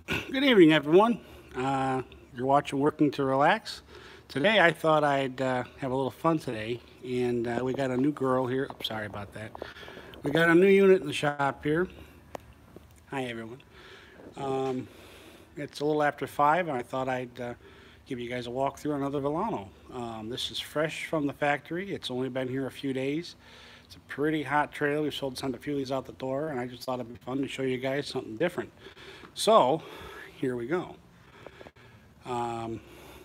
Good evening, everyone. You're watching Working to Relax. Today, I thought I'd have a little fun today, and we got a new girl here. Oh, sorry about that. We got a new unit in the shop here. Hi, everyone. Um, it's a little after 5, and I thought I'd give you guys a walkthrough on another Vilano. This is fresh from the factory. It's only been here a few days. It's a pretty hot trailer. We sold sent a few of these out the door, and I just thought it'd be fun to show you guys something different. So, here we go.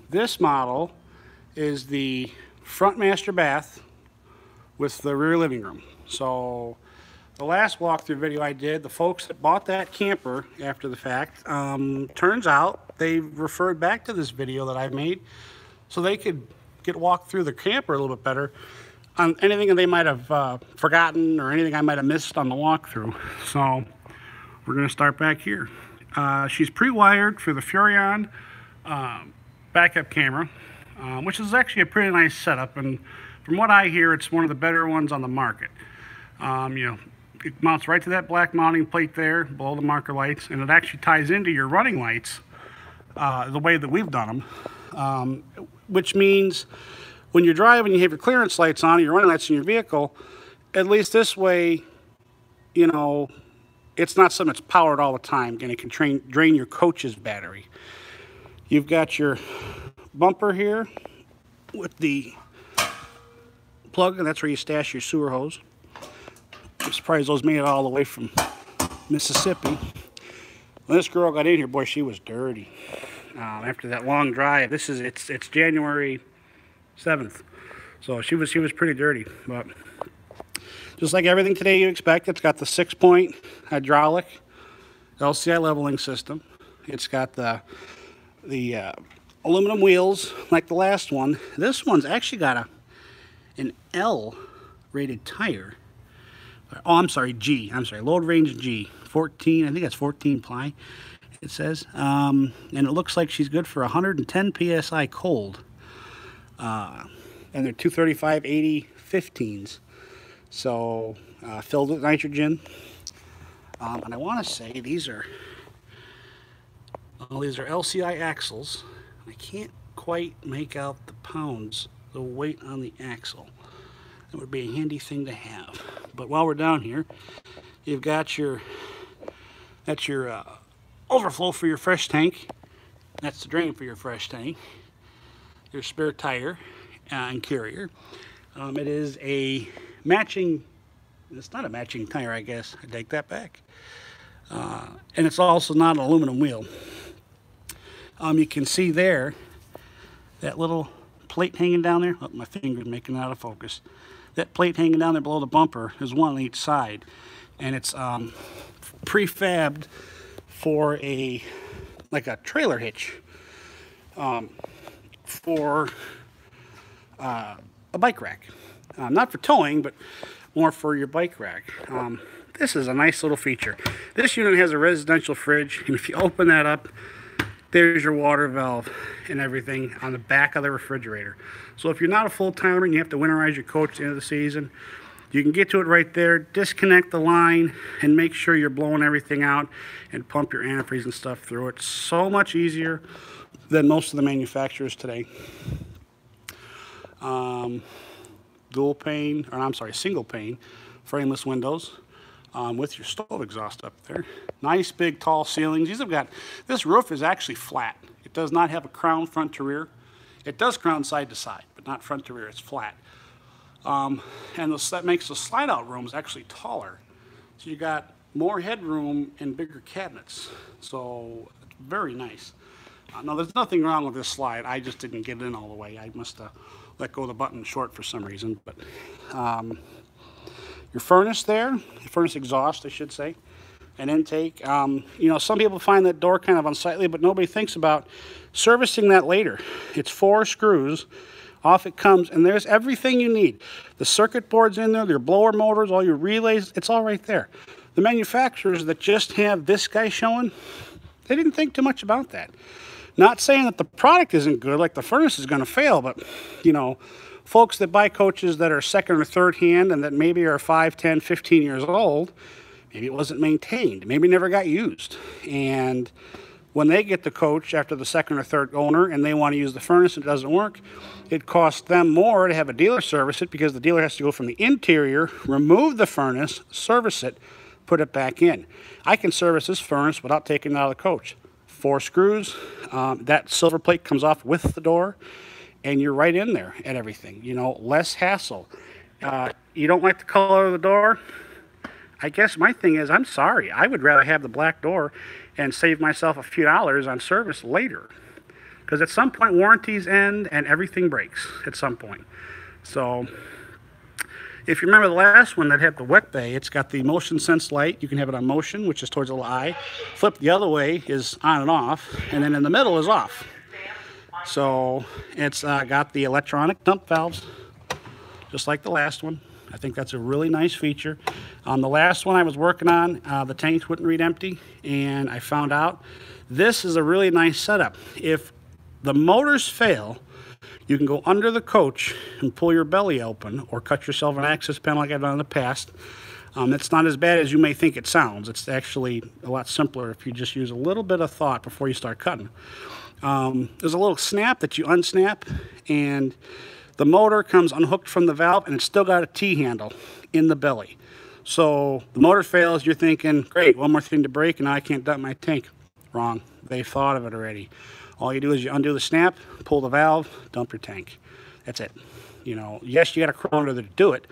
This model is the front master bath with the rear living room. So the last walkthrough video I did, the folks that bought that camper after the fact, turns out they referred back to this video that I made so they could get walked through the camper a little bit better on anything that they might have forgotten or anything I might have missed on the walkthrough. So we're going to start back here. She's pre-wired for the Furrion backup camera, which is actually a pretty nice setup, and from what I hear, it's one of the better ones on the market. It mounts right to that black mounting plate there below the marker lights, and it actually ties into your running lights the way that we've done them, which means when you're driving, you have your clearance lights on, your running lights in your vehicle. At least this way, it's not something that's powered all the time, and it can drain your coach's battery. You've got your bumper here with the plug, and that's where you stash your sewer hose. I'm surprised those made it all the way from Mississippi. When this girl got in here, boy, she was dirty. After that long drive, it's January 7th, so she was pretty dirty. But just like everything today you expect, it's got the 6-point hydraulic LCI leveling system. It's got the aluminum wheels like the last one. This one's actually got an L rated tire. Oh, I'm sorry, G. I'm sorry, load range G. 14, I think that's 14 ply, it says. And it looks like she's good for 110 PSI cold. And they're 235/80 15s. So, filled with nitrogen. And I want to say these are LCI axles. I can't quite make out the pounds, the weight on the axle. That would be a handy thing to have. But while we're down here, you've got that's your overflow for your fresh tank. That's the drain for your fresh tank. Your spare tire and carrier. It is a matching, it's not a matching tire, I guess. I take that back. And it's also not an aluminum wheel. You can see there, that little plate hanging down there. Oh, my finger's making it out of focus. That plate hanging down there below the bumper is one on each side. And it's prefabbed for like a trailer hitch for a bike rack. Not for towing, but more for your bike rack. This is a nice little feature. This unit has a residential fridge, and if you open that up, there's your water valve and everything on the back of the refrigerator. So if you're not a full-timer and you have to winterize your coach at the end of the season, you can get to it right there, disconnect the line, and make sure you're blowing everything out and pump your antifreeze and stuff through it. So much easier than most of the manufacturers today. Single pane frameless windows with your stove exhaust up there. Nice big tall ceilings. This roof is actually flat. It does not have a crown front to rear. It does crown side to side, but not front to rear. It's flat. And that makes the slide out rooms actually taller. So you got more headroom and bigger cabinets. So very nice. Now there's nothing wrong with this slide. I just didn't get it in all the way. I must have let go of the button short for some reason. But your furnace there, your furnace exhaust, I should say, and intake. Some people find that door kind of unsightly, but nobody thinks about servicing that later. It's 4 screws. Off it comes, and there's everything you need. The circuit board's in there, your blower motors, all your relays, it's all right there. The manufacturers that just have this guy showing, they didn't think too much about that. Not saying that the product isn't good, like the furnace is going to fail, but, folks that buy coaches that are second or third hand and that maybe are 5, 10, 15 years old, maybe it wasn't maintained, maybe never got used. And when they get the coach after the second or third owner and they want to use the furnace and it doesn't work, it costs them more to have a dealer service it because the dealer has to go from the interior, remove the furnace, service it, put it back in. I can service this furnace without taking it out of the coach. 4 screws, that silver plate comes off with the door, and you're right in there at everything. You know, less hassle. You don't like the color of the door? I guess my thing is, I'm sorry. I would rather have the black door and save myself a few dollars on service later. Because at some point, warranties end and everything breaks at some point. So, if you remember the last one that had the wet bay, it's got the motion sense light. You can have it on motion, which is towards the little eye. Flip the other way is on and off, and then in the middle is off. So, it's got the electronic dump valves, just like the last one. I think that's a really nice feature. On the last one I was working on, the tanks wouldn't read empty, and I found out this is a really nice setup. If the motors fail, you can go under the coach and pull your belly open or cut yourself an access panel like I've done in the past. It's not as bad as you may think it sounds. It's actually a lot simpler if you just use a little bit of thought before you start cutting. There's a little snap that you unsnap, and the motor comes unhooked from the valve, and it's still got a T-handle in the belly. So the motor fails, you're thinking, great, one more thing to break, and now I can't dump my tank. Wrong. They've thought of it already. All you do is you undo the snap, pull the valve, dump your tank. That's it. You know, yes, you got a crew under there to do it,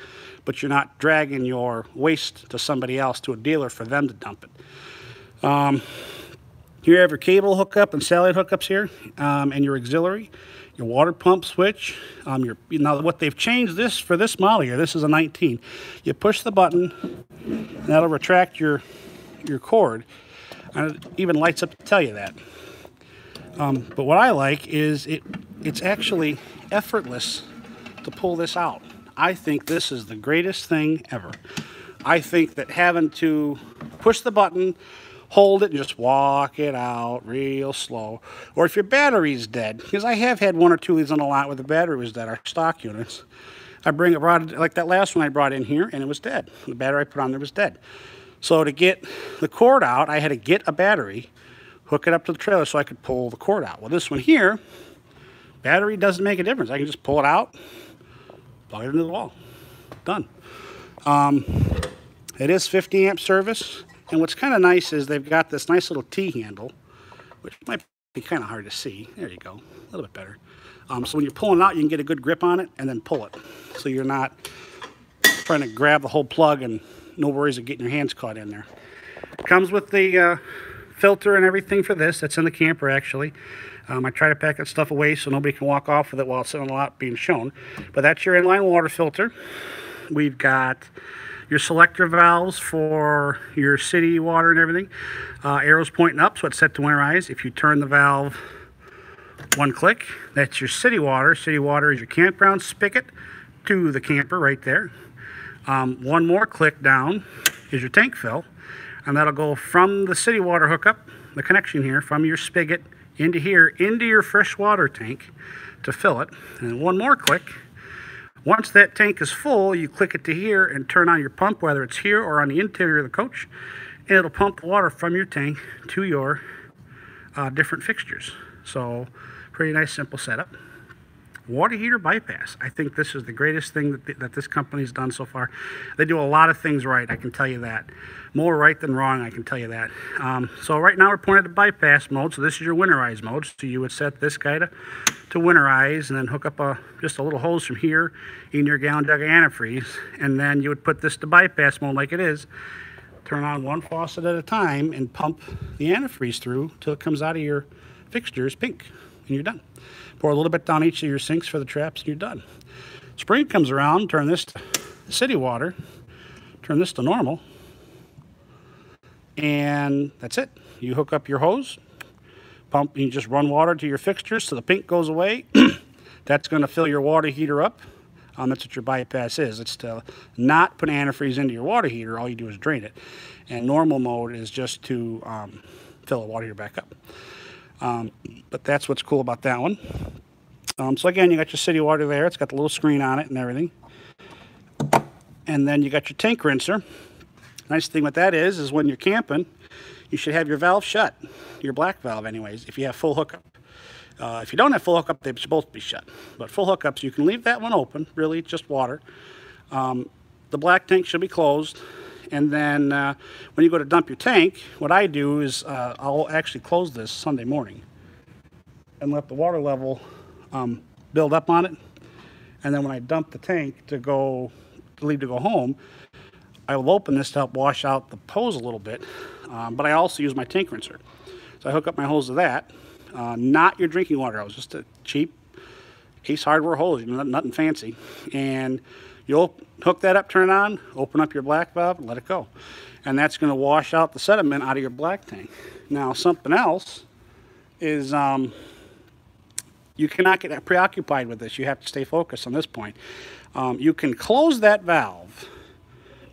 but you're not dragging your waste to somebody else, to a dealer, for them to dump it. Here you have your cable hookup and satellite hookups here, and your auxiliary. Your water pump switch. Now what they've changed this for this model here, this is a 19. You push the button, and that'll retract your cord. And it even lights up to tell you that. But what I like is it's actually effortless to pull this out. I think this is the greatest thing ever. I think that having to push the button, hold it, and just walk it out real slow. Or if your battery's dead, because I have had 1 or 2 of these on a lot where the battery was dead, our stock units. I brought it, like that last one I brought in here, and it was dead. The battery I put on there was dead. So to get the cord out, I had to get a battery, hook it up to the trailer so I could pull the cord out. Well, this one here, battery doesn't make a difference. I can just pull it out, plug it into the wall. Done. It is 50 amp service. And what's kind of nice is they've got this nice little T-handle, which might be kind of hard to see. There you go, a little bit better. So when you're pulling it out, you can get a good grip on it and then pull it. So you're not trying to grab the whole plug and no worries of getting your hands caught in there. It comes with the filter and everything for this. That's in the camper, actually. I try to pack that stuff away so nobody can walk off with it while it's sitting on the lot being shown. But that's your inline water filter. We've got your selector valves for your city water and everything. Arrows pointing up, so it's set to winterize. If you turn the valve 1 click, that's your city water. City water is your campground spigot to the camper right there. 1 more click down is your tank fill, and that'll go from the city water hookup, the connection here, from your spigot into here, into your fresh water tank to fill it. And 1 more click. Once that tank is full, you click it to here and turn on your pump, whether it's here or on the interior of the coach, and it'll pump the water from your tank to your different fixtures. So, pretty nice, simple setup. Water heater bypass. I think this is the greatest thing that this company's done so far. They do a lot of things right, I can tell you that. More right than wrong, I can tell you that. So right now we're pointed to bypass mode, so this is your winterize mode. So you would set this guy to winterize and then hook up just a little hose from here in your gallon jug of antifreeze, and then you would put this to bypass mode like it is. Turn on 1 faucet at a time and pump the antifreeze through till it comes out of your fixtures pink, and you're done. Pour a little bit down each of your sinks for the traps, and you're done. Spring comes around, turn this to city water, turn this to normal, and that's it. You hook up your hose, pump, you just run water to your fixtures so the pink goes away. That's going to fill your water heater up. That's what your bypass is. It's to not put antifreeze into your water heater. All you do is drain it. And normal mode is just to fill the water heater back up. But that's what's cool about that one. So again, you got your city water there. It's got the little screen on it and everything. And then you got your tank rinser. Nice thing with that is when you're camping, you should have your valve shut, your black valve anyways, if you have full hookup. If you don't have full hookup, they should both be shut. But full hookups, you can leave that one open, really just water. The black tank should be closed. And then when you go to dump your tank, what I do is I'll actually close this Sunday morning and let the water level build up on it. And then when I dump the tank to leave to go home, I will open this to help wash out the hose a little bit. But I also use my tank rinser. So I hook up my hose to that. Not your drinking water hose, just a cheap Ace Hardware hose, nothing fancy. And you'll hook that up, turn it on, open up your black valve, and let it go. And that's going to wash out the sediment out of your black tank. Now, something else is you cannot get preoccupied with this. You have to stay focused on this point. You can close that valve,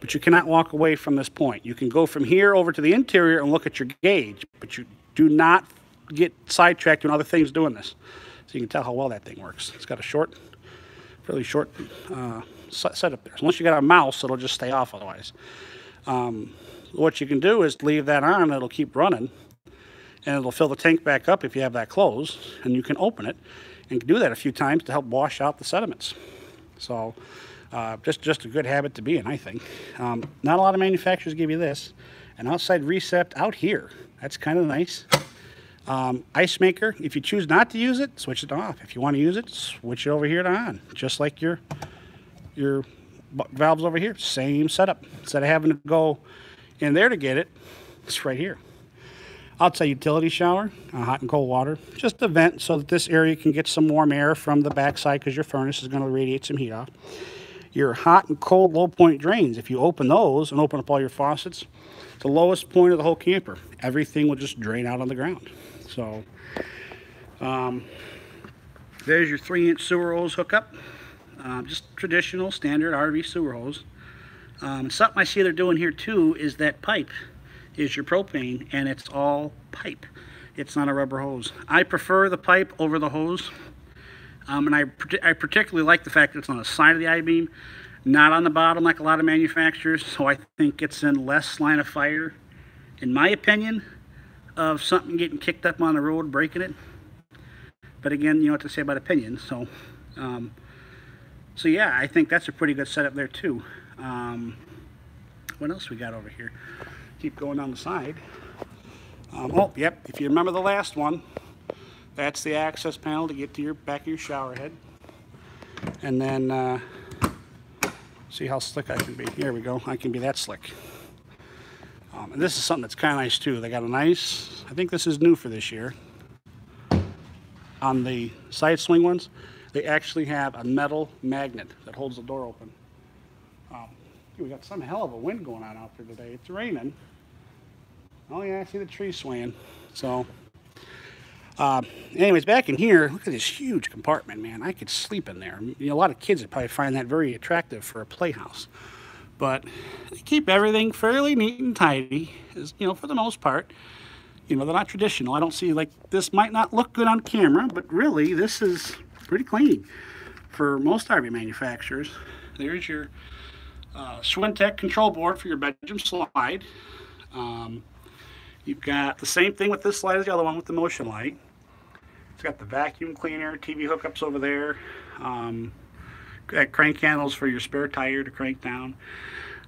but you cannot walk away from this point. You can go from here over to the interior and look at your gauge, but you do not get sidetracked doing other things doing this. So you can tell how well that thing works. It's got a fairly short setup there. So once you got a mouse, it'll just stay off otherwise. What you can do is leave that on, it'll keep running, and it'll fill the tank back up if you have that closed, and you can open it and do that a few times to help wash out the sediments. So just a good habit to be in, I think. Not a lot of manufacturers give you this. An outside reset out here. That's kind of nice. Ice maker, if you choose not to use it, switch it off. If you want to use it, switch it over here to on. Just like your valves over here. Same setup. Instead of having to go in there to get it, it's right here. Outside utility shower, hot and cold water. Just a vent so that this area can get some warm air from the backside because your furnace is going to radiate some heat off. Your hot and cold low point drains, if you open those and open up all your faucets, the lowest point of the whole camper, everything will just drain out on the ground. So there's your 3-inch sewer hose hookup. Just traditional standard RV sewer hose. Something I see they're doing here too is that pipe is your propane, and it's all pipe. It's not a rubber hose. I prefer the pipe over the hose, and I particularly like the fact that it's on the side of the I-beam, not on the bottom like a lot of manufacturers, so I think it's in less line of fire, in my opinion, of something getting kicked up on the road, breaking it. But again, you know what to say about opinions. So yeah, I think that's a pretty good setup there too. What else we got over here? Keep going down the side. Oh, yep, if you remember the last one, that's the access panel to get to your back of your shower head. And then see how slick I can be. Here we go. I can be that slick. And this is something that's kind of nice too. They got a nice, I think this is new for this year. On the side swing ones, they actually have a metal magnet that holds the door open. We got some hell of a wind going on out there today. It's raining. Oh yeah, I see the trees swaying. So, anyways, back in here, look at this huge compartment, man. I could sleep in there. You know, a lot of kids would probably find that very attractive for a playhouse. But they keep everything fairly neat and tidy, you know, for the most part. You know, they're not traditional. I don't see, like, this might not look good on camera, but really, this is pretty clean for most RV manufacturers. There's your Schwintek control board for your bedroom slide. You've got the same thing with this slide as the other one with the motion light. It's got the vacuum cleaner, TV hookups over there. Got crank handles for your spare tire to crank down.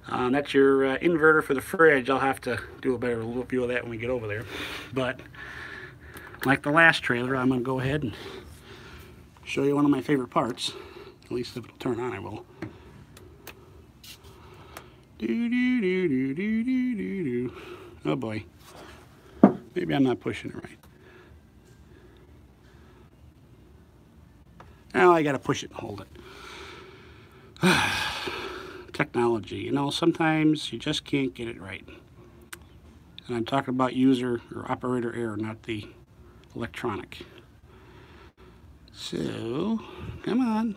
That's your inverter for the fridge. I'll have to do a better view of that when we get over there. But like the last trailer, I'm going to go ahead and show you one of my favorite parts. At least if it'll turn on, I will. Oh boy. Maybe I'm not pushing it right. Now I gotta push it and hold it. Technology, you know, sometimes you just can't get it right. And I'm talking about user or operator error, not the electronic. So, come on.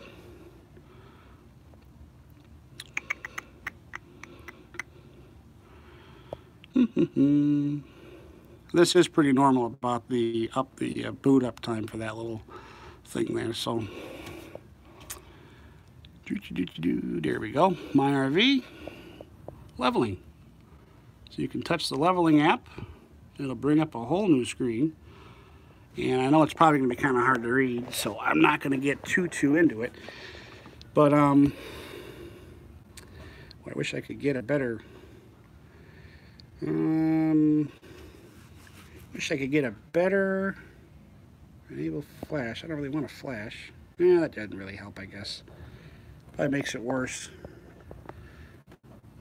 This is pretty normal about the boot up time for that little thing there. So there we go. My RV leveling. So you can touch the leveling app. It'll bring up a whole new screen. And I know it's probably going to be kind of hard to read, so I'm not going to get too into it. But I wish I could get a better. Wish I could get a better enable flash. I don't really want a flash. Yeah, that doesn't really help, I guess. Probably makes it worse.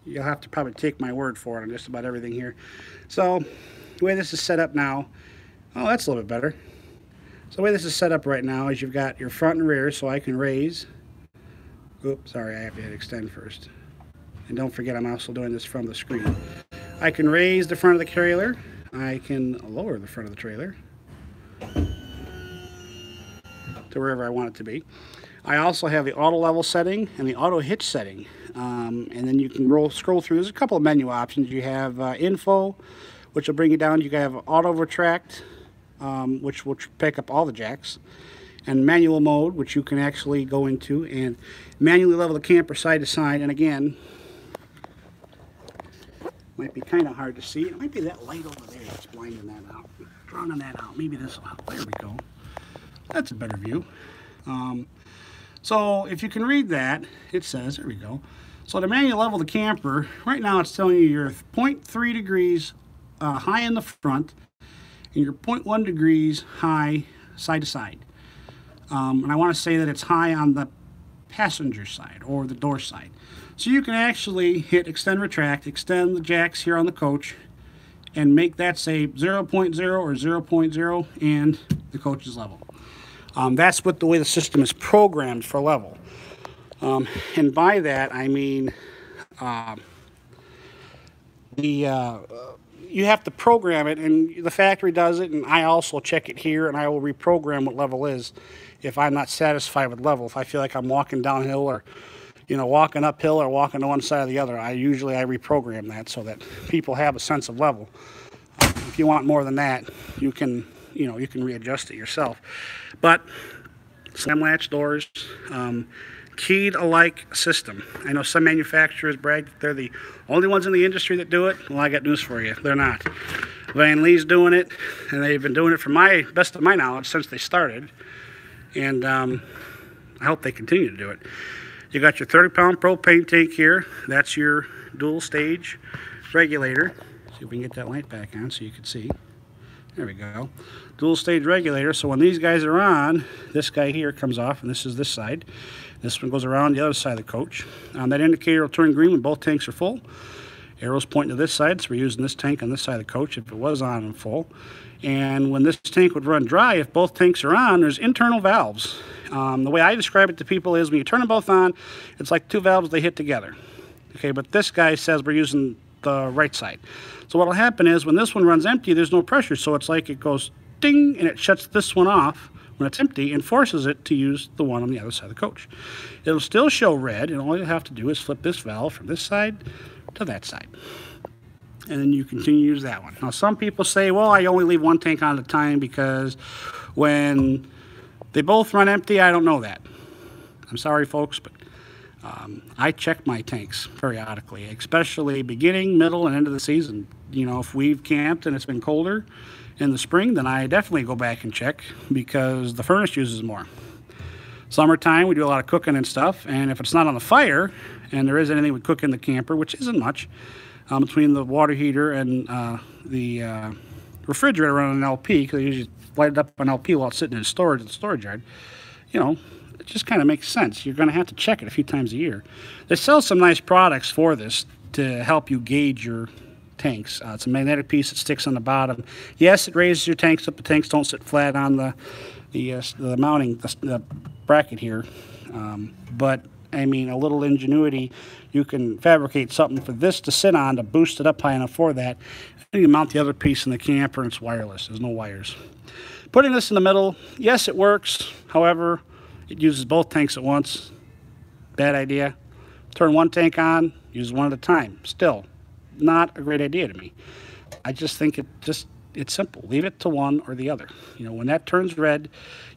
You'll have to probably take my word for it on just about everything here. So the way this is set up now, oh, that's a little bit better. So the way this is set up right now is you've got your front and rear, so I can raise. Oops, sorry, I have to hit extend first. And don't forget, I'm also doing this from the screen. I can raise the front of the trailer. I can lower the front of the trailer to wherever I want it to be. I also have the auto level setting and the auto hitch setting. And then you can scroll through. There's a couple of menu options. You have info, which will bring you down. You can have auto retract, which will pick up all the jacks, and manual mode, which you can actually go into and manually level the camper side to side. And again, might be kind of hard to see. It might be that light over there that's blinding that out, drowning that out. Maybe this will help. There we go. That's a better view. So if you can read that, it says, there we go. So to manually level the camper, right now it's telling you you're 0.3 degrees high in the front, and you're 0.1 degrees high side to side. And I want to say that it's high on the passenger side or the door side. So you can actually hit extend retract, extend the jacks here on the coach, and make that say 0.0 or 0.0, and the coach is level. That's what the way the system is programmed for level. And by that I mean you have to program it, and the factory does it, and I also check it here, and I will reprogram what level is if I'm not satisfied with level. If I feel like I'm walking downhill or walking uphill or walking to one side or the other, I reprogram that so that people have a sense of level. If you want more than that, you can readjust it yourself. But slam latch doors, keyed alike system. I know some manufacturers brag that they're the only ones in the industry that do it. Well, I got news for you. They're not. Vanleigh's doing it, and they've been doing it from best of my knowledge since they started. And I hope they continue to do it. You got your 30-pound propane tank here. That's your dual stage regulator. See if we can get that light back on so you can see. There we go. Dual stage regulator. So when these guys are on, this guy here comes off, and this is this side. This one goes around the other side of the coach. That indicator will turn green when both tanks are full. Arrow's pointing to this side, so we're using this tank on this side of the coach if it was on and full. And when this tank would run dry, if both tanks are on, there's internal valves. The way I describe it to people is when you turn them both on, it's like two valves, they hit together. Okay, but this guy says we're using the right side. So what will happen is when this one runs empty, there's no pressure, so it's like it goes ding, and it shuts this one off when it's empty and forces it to use the one on the other side of the coach. It'll still show red, and all you have to do is flip this valve from this side to that side. And then you continue to use that one. Now some people say, well, I only leave one tank on at a time because when they both run empty, I don't know that. I'm sorry, folks, but I check my tanks periodically, especially beginning, middle, and end of the season. If we've camped and it's been colder in the spring, then I definitely go back and check because the furnace uses more. Summertime, we do a lot of cooking and stuff, and if it's not on the fire, and there is anything we cook in the camper, which isn't much, between the water heater and the refrigerator running an LP, because I usually light it up on LP while it's sitting in storage in the storage yard, it just kind of makes sense. You're going to have to check it a few times a year. They sell some nice products for this to help you gauge your tanks. It's a magnetic piece that sticks on the bottom. Yes, it raises your tanks up. The tanks don't sit flat on the mounting, the bracket here. But, I mean, a little ingenuity, you can fabricate something for this to sit on to boost it up high enough for that. And you mount the other piece in the camper, and it's wireless. There's no wires. Putting this in the middle, yes, it works. However, it uses both tanks at once. Bad idea. Turn one tank on, use one at a time. Still, not a great idea to me. I just think it's simple. Leave it to one or the other. When that turns red,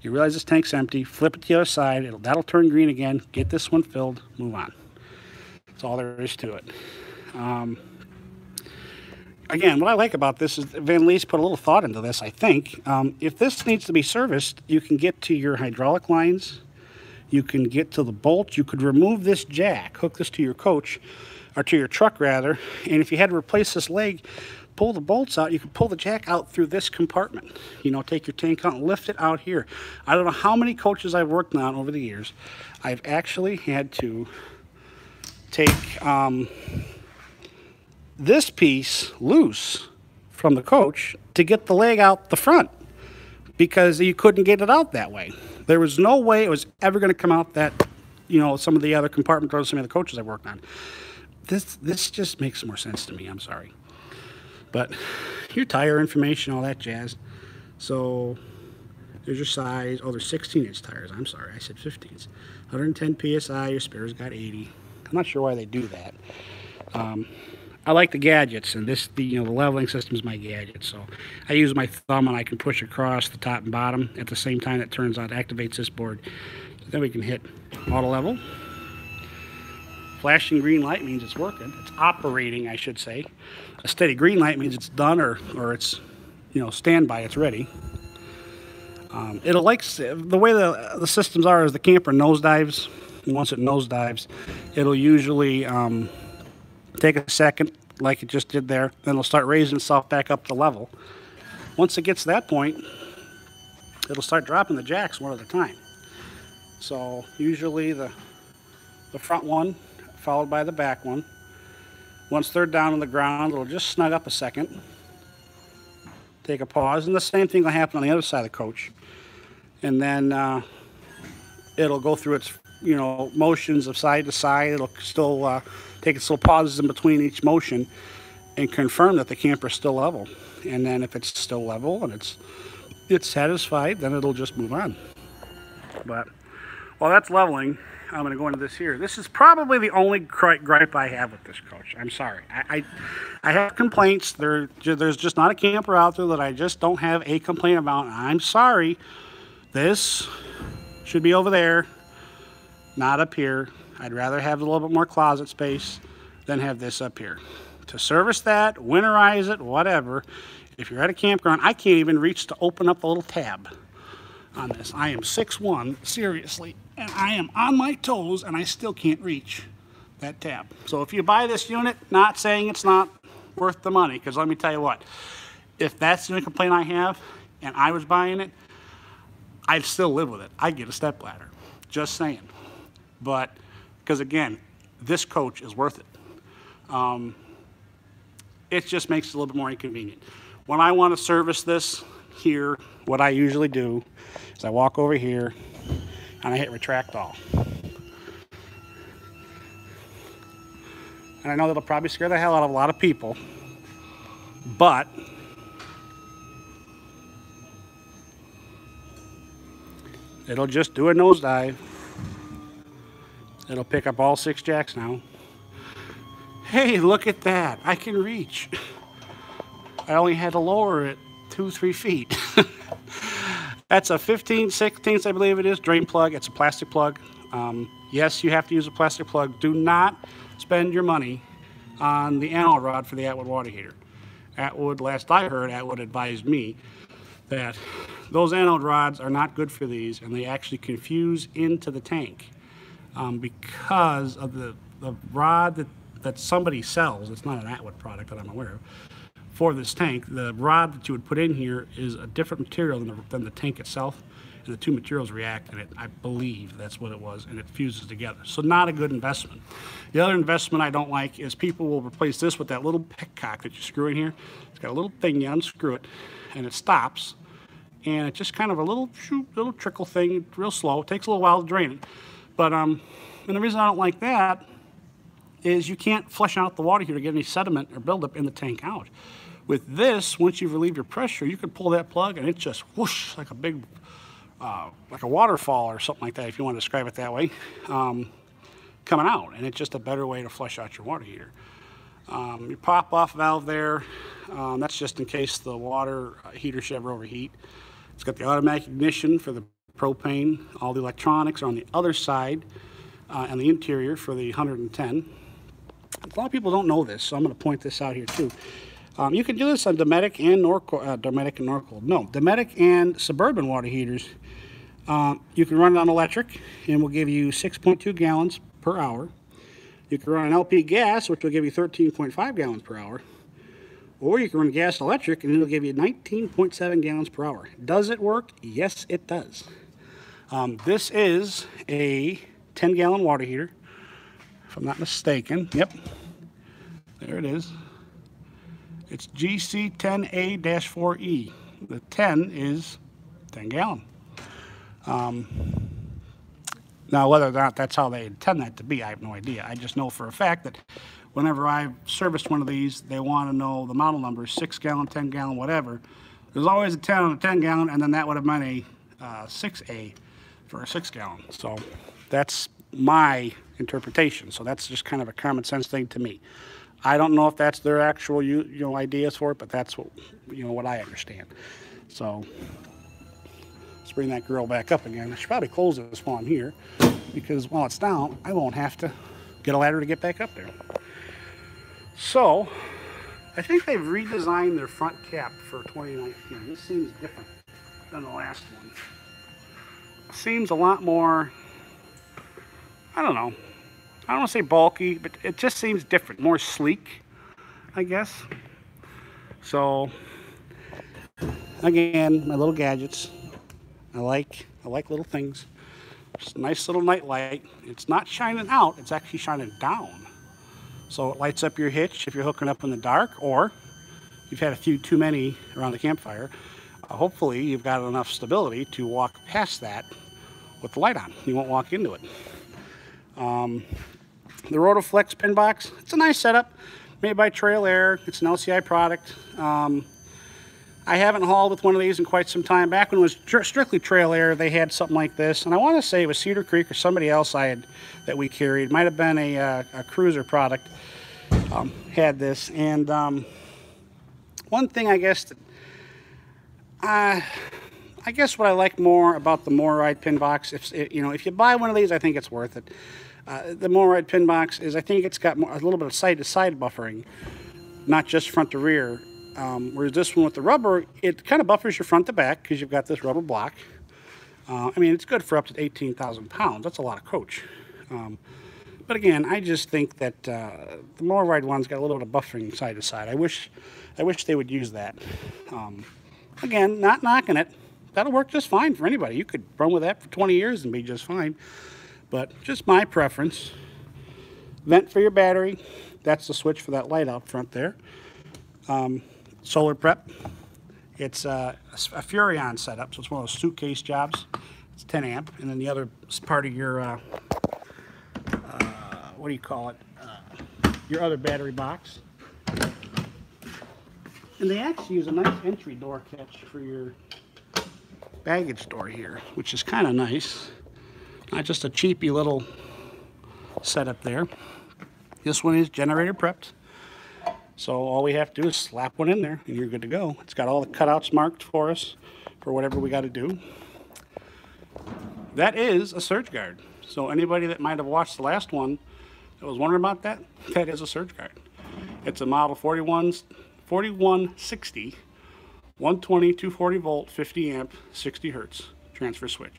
you realize this tank's empty, flip it to the other side, that'll turn green again, get this one filled, move on. That's all there is to it. again, what I like about this is Vanleigh's put a little thought into this, I think. If this needs to be serviced, you can get to your hydraulic lines. You can get to the bolt. You could remove this jack, hook this to your coach, or to your truck rather, and if you had to replace this leg, pull the bolts out, you can pull the jack out through this compartment. You know, take your tank out and lift it out here. I don't know how many coaches I've worked on over the years. I've actually had to take this piece loose from the coach to get the leg out the front because you couldn't get it out that way. There was no way it was ever going to come out that, you know, some of the other compartment doors, some of the coaches I worked on. This just makes more sense to me, I'm sorry. But your tire information, all that jazz. So there's your size. Oh, they're 16-inch tires. I'm sorry, I said 15s. 110 PSI, your spares got 80. I'm not sure why they do that. I like the gadgets, and this, the leveling system is my gadget. So I use my thumb and I can push across the top and bottom at the same time. That turns on, activates this board. Then we can hit auto level. Flashing green light means it's working. It's operating, I should say. A steady green light means it's done or it's, standby, it's ready. It'll the way the systems are is the camper nosedives. Once it nosedives, it'll usually take a second like it just did there. Then it'll start raising itself back up to level. Once it gets to that point, it'll start dropping the jacks one at a time. So usually the front one, followed by the back one. Once they're down on the ground, it'll just snug up a second. Take a pause, and the same thing will happen on the other side of the coach. And then it'll go through its, motions of side to side. It'll still take its little pauses in between each motion and confirm that the camper's still level. And then if it's still level and it's satisfied, then it'll just move on. But while that's leveling, I'm going to go into this here. This is probably the only gripe I have with this coach. I'm sorry. I have complaints. There's just not a camper out there that I just don't have a complaint about. I'm sorry. This should be over there, not up here. I'd rather have a little bit more closet space than have this up here. To service that, winterize it, whatever. If you're at a campground, I can't even reach to open up the little tab on this. I am 6'1", seriously, and I am on my toes and I still can't reach that tab. So if you buy this unit, not saying it's not worth the money, because let me tell you what, if that's the only complaint I have and I was buying it, I'd still live with it. I'd get a stepladder, just saying. But because again, this coach is worth it. It just makes it a little bit more inconvenient. When I want to service this here, what I usually do is I walk over here and I hit retract all. And I know that'll probably scare the hell out of a lot of people, but it'll just do a nosedive. It'll pick up all 6 jacks now. Hey, look at that. I can reach. I only had to lower it 2-3 feet. That's a 15/16, I believe it is, drain plug. It's a plastic plug. Yes, you have to use a plastic plug. Do not spend your money on the anode rod for the Atwood water heater. Atwood, last I heard, Atwood advised me that those anode rods are not good for these, and they actually confuse into the tank because of the rod that somebody sells. It's not an Atwood product that I'm aware of. For this tank, the rod that you would put in here is a different material than the tank itself, and the two materials react, and I believe that's what it was, and it fuses together. So not a good investment. The other investment I don't like is people will replace this with that little petcock that you screw in here. It's got a little thing, you unscrew it, and it stops, and it's just kind of a little trickle thing, real slow. It takes a little while to drain it. But and the reason I don't like that is you can't flush out the water here to get any sediment or buildup in the tank out. With this, once you've relieved your pressure, you can pull that plug and it just whoosh like a big, like a waterfall or something like that, if you want to describe it that way, coming out. And it's just a better way to flush out your water heater. Your pop-off valve there, that's just in case the water heater should ever overheat. It's got the automatic ignition for the propane. All the electronics are on the other side and the interior for the 110. A lot of people don't know this, so I'm going to point this out here too. You can do this on Dometic and Dometic and Suburban water heaters. You can run it on electric, and will give you 6.2 gallons per hour. You can run an LP gas, which will give you 13.5 gallons per hour. Or you can run gas and electric, and it'll give you 19.7 gallons per hour. Does it work? Yes, it does. This is a 10-gallon water heater, if I'm not mistaken. Yep, there it is. It's GC10A-4E. The 10 is 10 gallon. Now, whether or not that's how they intend that to be, I have no idea. I just know for a fact that whenever I've serviced one of these, they want to know the model number, 6 gallon, 10 gallon, whatever. There's always a 10 on a 10 gallon, and then that would have meant a 6A for a 6 gallon. So that's my interpretation. So that's just kind of a common sense thing to me. I don't know if that's their actual ideas for it, but that's what what I understand. So let's bring that grill back up again. I should probably close this while I'm here, because while it's down, I won't have to get a ladder to get back up there. So I think they've redesigned their front cap for 2019. This seems different than the last one. It seems a lot more, I don't know. I don't want to say bulky, but it just seems different, more sleek, I guess. So, again, my little gadgets. I like little things. Just a nice little night light. It's not shining out, it's actually shining down. So it lights up your hitch if you're hooking up in the dark, or you've had a few too many around the campfire. Hopefully you've got enough stability to walk past that with the light on. You won't walk into it. The Roto Flex Pin Box, it's a nice setup, made by Trail Air. It's an LCI product. I haven't hauled with one of these in quite some time. Back when it was strictly Trail Air, they had something like this, and I want to say it was Cedar Creek or somebody else that we carried. It might have been a cruiser product. Had this, and one thing I guess that I guess what I like more about the MORryde pin box, if you buy one of these, I think it's worth it. The MORryde pin box is, I think it's got a little bit of side-to-side buffering, not just front to rear. Whereas this one with the rubber, it kind of buffers your front to back because you've got this rubber block. I mean, it's good for up to 18,000 pounds. That's a lot of coach. But again, I just think that the MORryde one's got a little bit of buffering side to side. I wish they would use that. Again, not knocking it. That'll work just fine for anybody. You could run with that for 20 years and be just fine. But just my preference. Vent for your battery. That's the switch for that light out front there. Solar prep. It's a Furrion setup, so it's one of those suitcase jobs. It's 10 amp, and then the other part of your what do you call it? Your other battery box. And they actually use a nice entry door catch for your baggage door here, which is kind of nice. Not just a cheapy little setup there. This one is generator prepped. So all we have to do is slap one in there and you're good to go. It's got all the cutouts marked for us for whatever we got to do. That is a surge guard. So anybody that might have watched the last one that was wondering about that, that is a surge guard. It's a model 4160, 120, 240 volt, 50 amp, 60 hertz transfer switch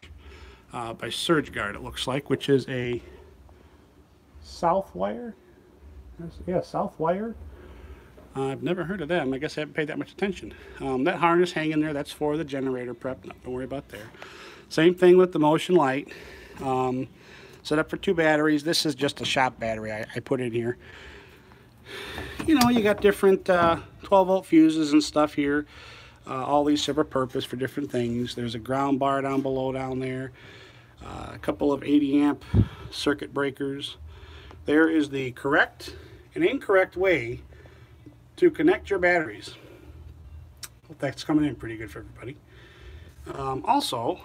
by Surge Guard, it looks like, which is a Southwire. Yeah, Southwire. I've never heard of them. I guess I haven't paid that much attention. That harness hanging there, that's for the generator prep. Nothing to worry about there. Same thing with the motion light. Set up for 2 batteries. This is just a shop battery I put in here. You know, you got different 12-volt fuses and stuff here. All these serve a purpose for different things. There's a ground bar down below down there. A couple of 80 amp circuit breakers. There is the correct and incorrect way to connect your batteries. Hope that's coming in pretty good for everybody. Also,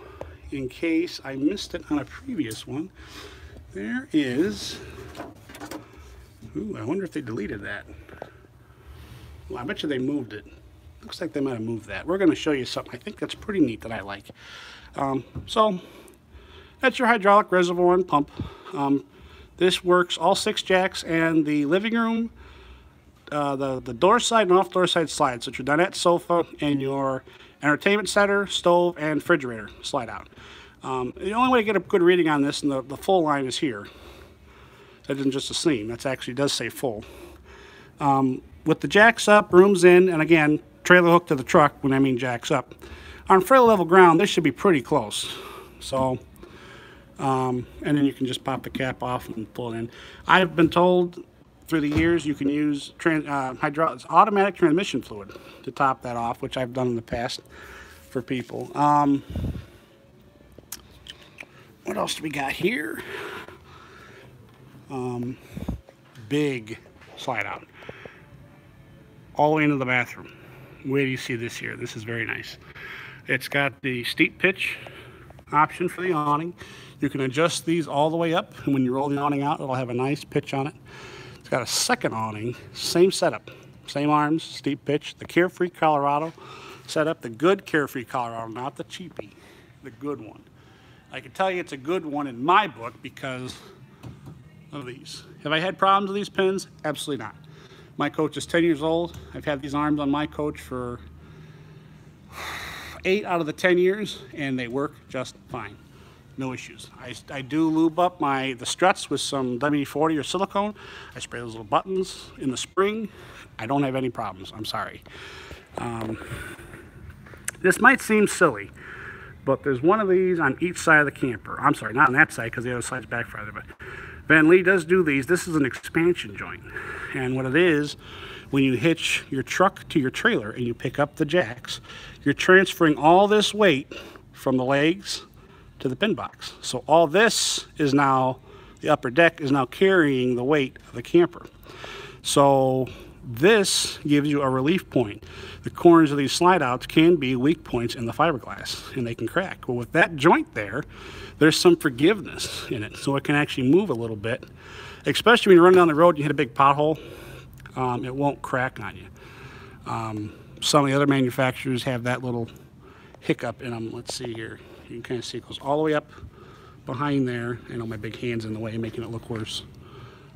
in case I missed it on a previous one, there is, ooh, I wonder if they deleted that. Well, I bet you they moved it. Looks like they might have moved that. We're going to show you something I think that's pretty neat that I like. So that's your hydraulic reservoir and pump. This works all 6 jacks, and the living room the door side and off door side slides. So your dinette, sofa, and your entertainment center, stove, and refrigerator slide out. The only way to get a good reading on this, and the full line is here. That isn't just a seam. That actually does say full. With the jacks up, rooms in, and again, trailer hook to the truck, when I mean jacks up. On fairly level ground, this should be pretty close. So, and then you can just pop the cap off and pull it in. I've been told through the years you can use automatic transmission fluid to top that off, which I've done in the past for people. What else do we got here? Big slide out all the way into the bathroom. Where do you see this here? This is very nice. It's got the steep pitch option for the awning. You can adjust these all the way up, and when you roll the awning out, it'll have a nice pitch on it. It's got a second awning, same setup, same arms, steep pitch, the Carefree Colorado setup, the good Carefree Colorado, not the cheapie, the good one. I can tell you it's a good one in my book because of these. Have I had problems with these pins? Absolutely not. My coach is 10 years old. I've had these arms on my coach for 8 out of the 10 years, and they work just fine. No issues. I do lube up the struts with some WD-40 or silicone. I spray those little buttons in the spring. I don't have any problems. I'm sorry. This might seem silly, but there's one of these on each side of the camper. I'm sorry, not on that side because the other side's back farther, but Vanleigh does do these. This is an expansion joint. And what it is, when you hitch your truck to your trailer and you pick up the jacks, you're transferring all this weight from the legs to the pin box. So all this is now, the upper deck is now carrying the weight of the camper. So this gives you a relief point. The corners of these slide outs can be weak points in the fiberglass and they can crack. Well, with that joint there, there's some forgiveness in it. So it can actually move a little bit, especially when you're running down the road and you hit a big pothole. It won't crack on you. Some of the other manufacturers have that little hiccup in them. Let's see here. You can kind of see it goes all the way up behind there. I know my big hand's in the way, making it look worse.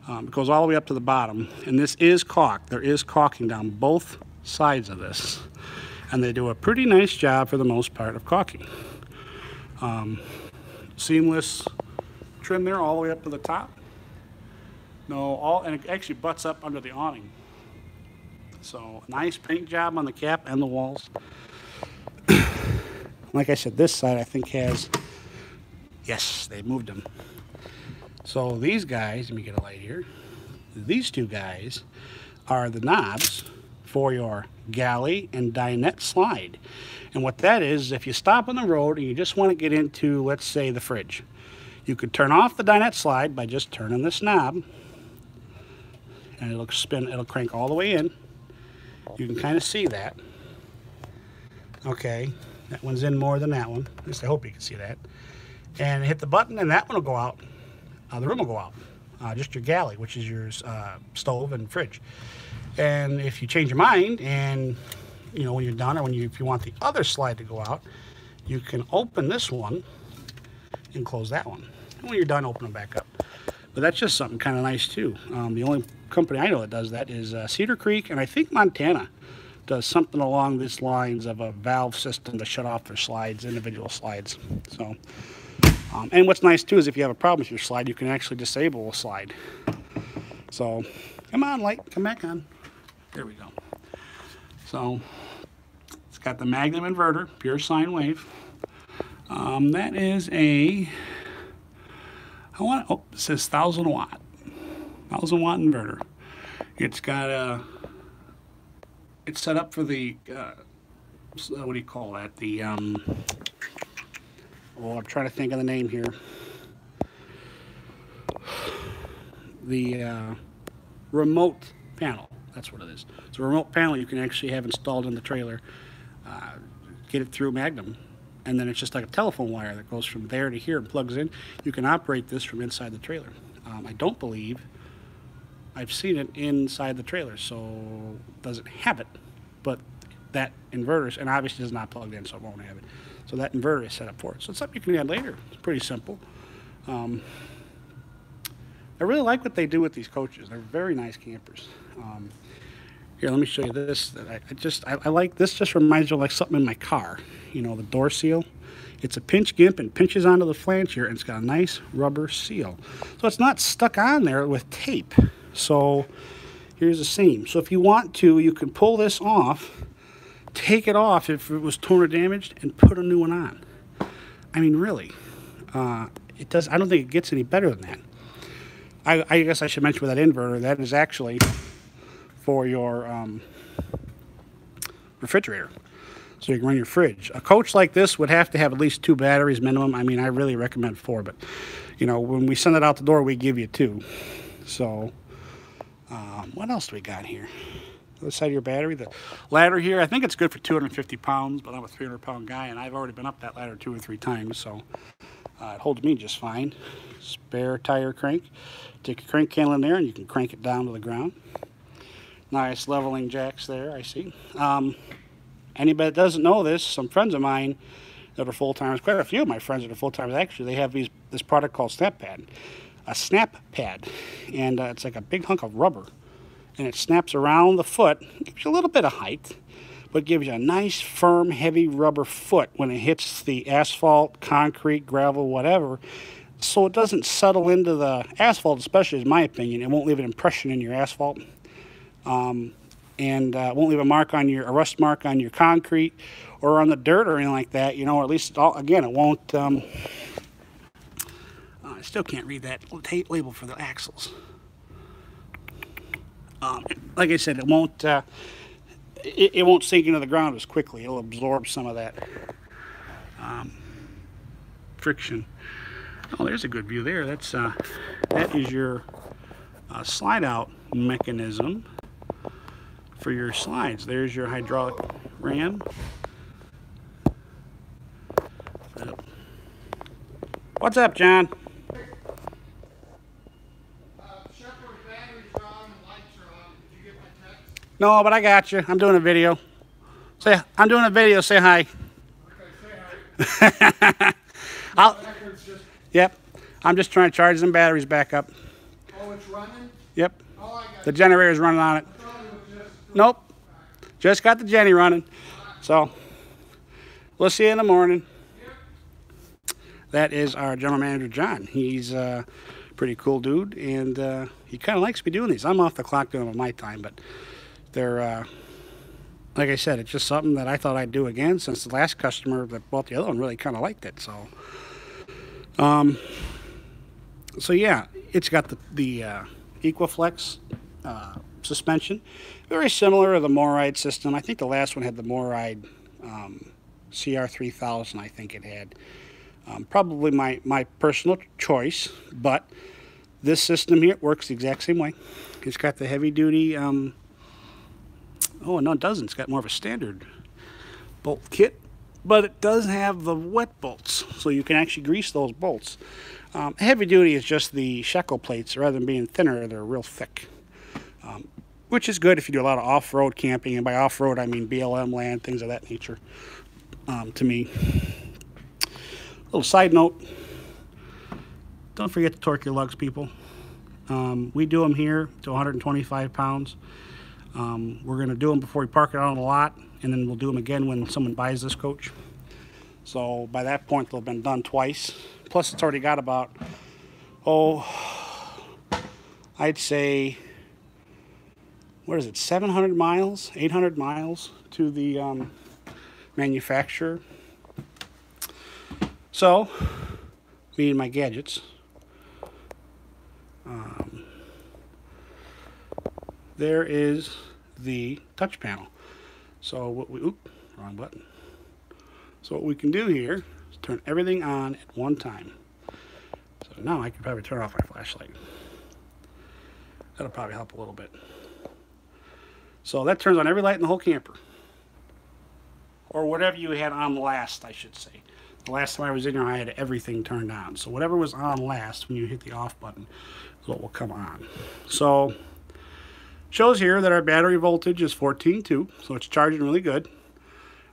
It goes all the way up to the bottom, and this is caulked. There is caulking down both sides of this, and they do a pretty nice job for the most part of caulking. Seamless trim there all the way up to the top. And it actually butts up under the awning. So nice paint job on the cap and the walls. Like I said, this side I think has, yes, they moved them. So these guys, let me get a light here. These two guys are the knobs for your galley and dinette slide. And what that is, if you stop on the road and you just want to get into, let's say, the fridge, you could turn off the dinette slide by just turning this knob, and it'll spin, it'll crank all the way in. You can kind of see that. Okay, that one's in more than that one. At least I hope you can see that. And hit the button and that one will go out. The room will go out. Just your galley, which is your stove and fridge. And if you change your mind and, you know, when you're done, or if you want the other slide to go out, you can open this one and close that one. And when you're done, open them back up. But that's just something kind of nice too. The only company I know that does that is Cedar Creek, and I think Montana does something along these lines of a valve system to shut off their slides, individual slides. So, and what's nice too is if you have a problem with your slide, you can actually disable a slide. So, come on, light, come back on. There we go. So, it's got the Magnum inverter, pure sine wave. That is a, it says 1000 watt. 1000 watt inverter. It's got a, it's set up for the, what do you call that? The, well, I'm trying to think of the name here. The remote panel. That's what it is. It's a remote panel you can actually have installed in the trailer. Get it through Magnum. And then it's just like a telephone wire that goes from there to here and plugs in. You can operate this from inside the trailer. I don't believe I've seen it inside the trailer, so it doesn't have it. But that inverter, and obviously is not plugged in, so it won't have it. So that inverter is set up for it. So it's something you can add later. It's pretty simple. I really like what they do with these coaches. They're very nice campers. Here, let me show you this. I like this. Just reminds me of like something in my car. You know, the door seal. It's a pinch gimp and pinches onto the flange here, and it's got a nice rubber seal. So it's not stuck on there with tape. So here's the seam. So if you want to, you can pull this off, take it off if it was torn or damaged, and put a new one on. I mean, really, it does. I don't think it gets any better than that. I guess I should mention with that inverter, that is actually for your refrigerator, so you can run your fridge. A coach like this would have to have at least 2 batteries minimum. I mean, I really recommend 4, but you know, when we send it out the door, we give you 2. So what else do we got here? The side of your battery, the ladder here, I think it's good for 250 pounds, but I'm a 300-pound guy, and I've already been up that ladder 2 or 3 times, so it holds me just fine. Spare tire crank. Take your crank handle in there, and you can crank it down to the ground. Nice leveling jacks there, I see. Anybody that doesn't know this, some friends of mine that are full-timers, quite a few of my friends that are full-timers, actually, they have this product called Snap Pad. A snap pad, and it's like a big hunk of rubber, and it snaps around the foot, gives you a little bit of height, but gives you a nice, firm, heavy rubber foot when it hits the asphalt, concrete, gravel, whatever, so it doesn't settle into the asphalt, especially in my opinion. It won't leave an impression in your asphalt. And won't leave a rust mark on your concrete or on the dirt or anything like that, you know, or at least, again, it won't, I still can't read that tape label for the axles. Like I said, it won't sink into the ground as quickly. It'll absorb some of that friction. Oh, there's a good view there. That is your slide out mechanism for your slides. There's your hydraulic ram. What's up, John? No, but I got you. I'm doing a video. I'm doing a video. Say hi. Okay, say hi. Yep. I'm just trying to charge them batteries back up. Oh, it's running? Yep. Oh, I got the generator's running on it. Nope. Just got the Jenny running. So, we'll see you in the morning. That is our general manager, John. He's a pretty cool dude, and he kind of likes me doing these. I'm off the clock doing them at my time, but they're, like I said, it's just something that I thought I'd do again since the last customer that bought the other one really kind of liked it. So, so yeah, it's got the Equiflex suspension. Very similar to the Moride system. I think the last one had the Moride CR3000, I think it had. Probably my personal choice, but this system here works the exact same way. It's got the heavy duty, oh no it doesn't, it's got more of a standard bolt kit, but it does have the wet bolts, so you can actually grease those bolts. Heavy duty is just the shekel plates, rather than being thinner, they're real thick. Which is good if you do a lot of off-road camping, and by off-road I mean BLM land, things of that nature, to me. Little side note, don't forget to torque your lugs, people. We do them here to 125 pounds. We're going to do them before we park it out on the lot, and then we'll do them again when someone buys this coach. So by that point, they'll have been done twice. Plus, it's already got about, I'd say, what is it, 700 miles, 800 miles to the manufacturer. So, me and my gadgets. There is the touch panel. So what wrong button. So what we can do here is turn everything on at one time. So now I can probably turn off my flashlight. That'll probably help a little bit. So that turns on every light in the whole camper. Or whatever you had on last, I should say. The last time I was in here, I had everything turned on. So whatever was on last when you hit the off button is what will come on. So shows here that our battery voltage is 14.2, so it's charging really good.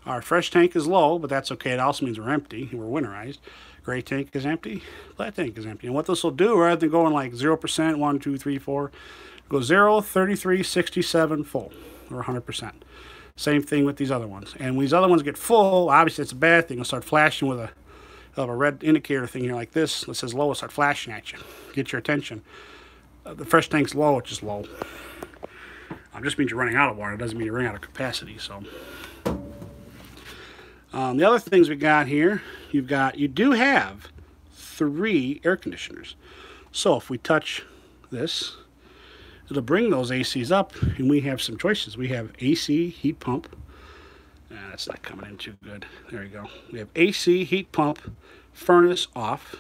Our fresh tank is low, but that's okay. It also means we're empty and we're winterized. Gray tank is empty, black tank is empty. And what this will do, rather than going like 0%, 1, 2, 3, 4, go 0, 33, 67, full. or 100%. Same thing with these other ones. And when these other ones get full, obviously it's a bad thing. It'll start flashing with a red indicator thing here like this that says low. It'll start flashing at you, get your attention. The fresh tank's low, it's just low. It just means you're running out of water. It doesn't mean you're running out of capacity. So the other things we got here, you do have 3 air conditioners. So if we touch this, it'll bring those ACs up, and we have some choices. We have AC heat pump. That's not coming in too good. There you go. We have AC heat pump, furnace off,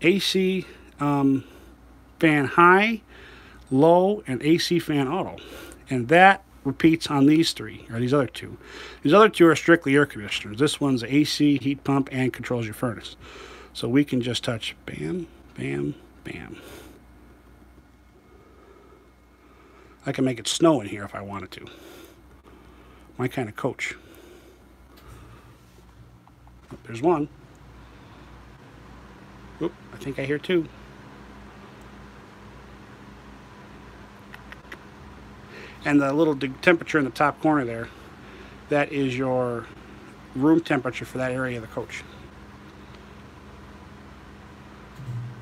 AC fan high, low, and AC fan auto. And that repeats on these 3, or these other 2. These other 2 are strictly air conditioners. This one's AC heat pump and controls your furnace. So we can just touch bam, bam, bam. I can make it snow in here if I wanted to. My kind of coach. Oh, there's one. Oop, I think I hear 2. And the little temperature in the top corner there, that is your room temperature for that area of the coach.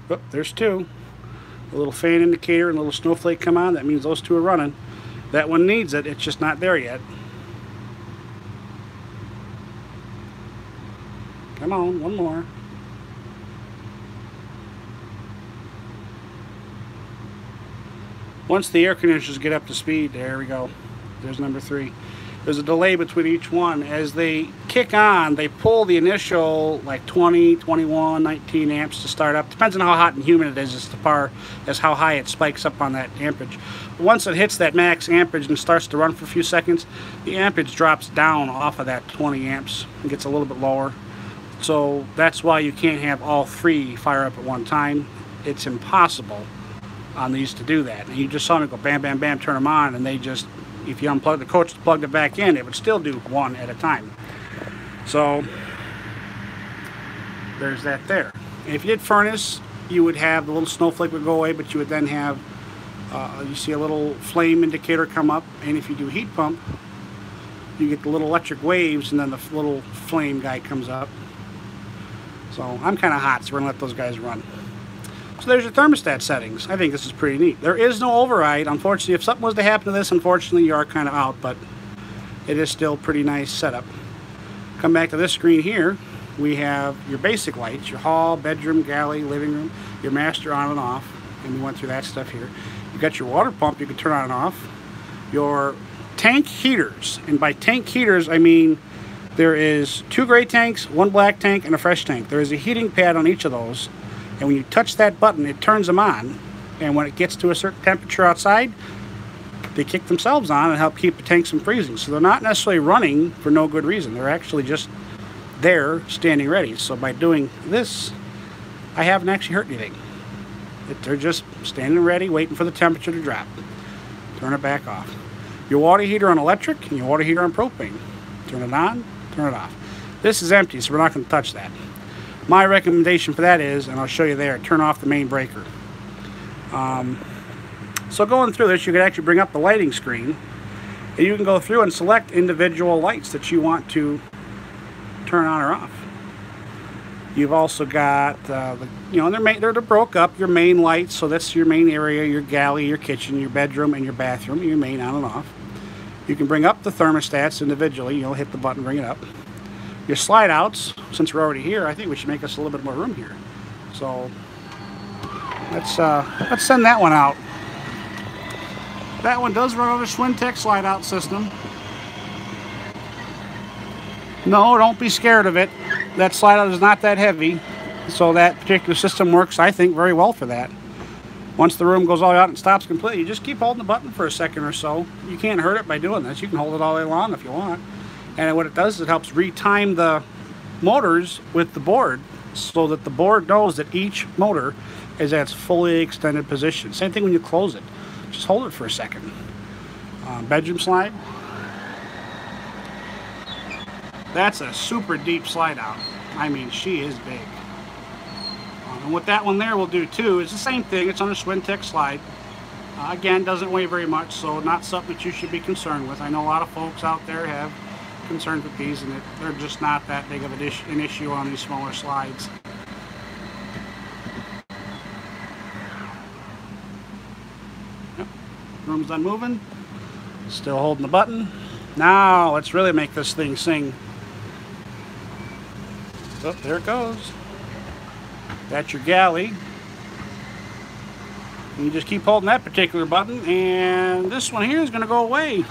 Oh, there's 2. A little fan indicator and a little snowflake come on. That means those 2 are running. That one needs it. It's just not there yet. Come on, one more. Once the air conditioners get up to speed, there we go. There's number 3. There's a delay between each one. As they kick on, they pull the initial like 20, 21, 19 amps to start up. Depends on how hot and humid it is as how high it spikes up on that amperage. But once it hits that max amperage and starts to run for a few seconds, the amperage drops down off of that 20 amps and gets a little bit lower. So that's why you can't have all 3 fire up at one time. It's impossible on these to do that. And you just saw me go bam, bam, bam, turn them on, and they just, if you unplug the coach, plugged it back in, it would still do 1 at a time. So there's that there. And if you did furnace, you would have the little snowflake would go away, but you would then have, you see a little flame indicator come up. And if you do heat pump, you get the little electric waves, and then the little flame guy comes up. So I'm kind of hot, so we're going to let those guys run. So there's your thermostat settings. I think this is pretty neat. There is no override. Unfortunately, if something was to happen to this, unfortunately, you are kind of out, but it is still pretty nice setup. Come back to this screen here. We have your basic lights, your hall, bedroom, galley, living room, your master on and off, and we went through that stuff here. You got your water pump you can turn on and off. Your tank heaters, and by tank heaters, I mean there is 2 gray tanks, 1 black tank, and a fresh tank. There is a heating pad on each of those. And when you touch that button, it turns them on. And when it gets to a certain temperature outside, they kick themselves on and help keep the tanks from freezing. So they're not necessarily running for no good reason. They're actually just there, standing ready. So by doing this, I haven't actually hurt anything. They're just standing ready, waiting for the temperature to drop. Turn it back off. Your water heater on electric and your water heater on propane. Turn it on, turn it off. This is empty, so we're not going to touch that. My recommendation for that is, and I'll show you there, turn off the main breaker. So going through this, you can actually bring up the lighting screen, and you can go through and select individual lights that you want to turn on or off. You've also got, they're broke up, your main lights, so that's your main area, your galley, your kitchen, your bedroom, and your bathroom, your main on and off. You can bring up the thermostats individually. You'll hit the button, bring it up. Your slide outs, since we're already here, I think we should make us a little bit more room here. So let's send that one out. That one does run on a Schwintek slide out system. No, don't be scared of it. That slide out is not that heavy, so that particular system works, I think, very well for that. Once the room goes all out and stops completely, you just keep holding the button for a second or so. You can't hurt it by doing this. You can hold it all day long if you want. And what it does is it helps retime the motors with the board so that the board knows that each motor is at its fully extended position. Same thing when you close it. Just hold it for a second. Bedroom slide. That's a super deep slide out. I mean, she is big. And what that one there will do too is the same thing. It's on a Schwintek slide. Again, doesn't weigh very much, so not something that you should be concerned with. I know a lot of folks out there have concerns with these, and they're just not that big of an issue on these smaller slides. Yep. Room's done moving. Still holding the button. Now let's really make this thing sing. Oh, there it goes. That's your galley. And you just keep holding that particular button, and this one here is going to go away.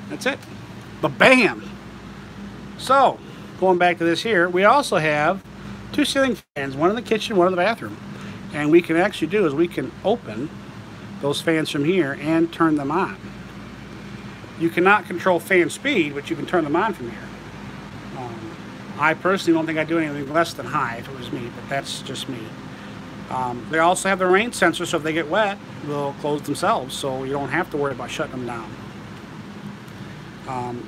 That's it. Ba-bam! So, going back to this here, we also have two ceiling fans, one in the kitchen, one in the bathroom. And we can actually do is we can open those fans from here and turn them on. You cannot control fan speed, but you can turn them on from here. I personally don't think I'd do anything less than high if it was me, but that's just me. They also have the rain sensor, so if they get wet, they'll close themselves, so you don't have to worry about shutting them down.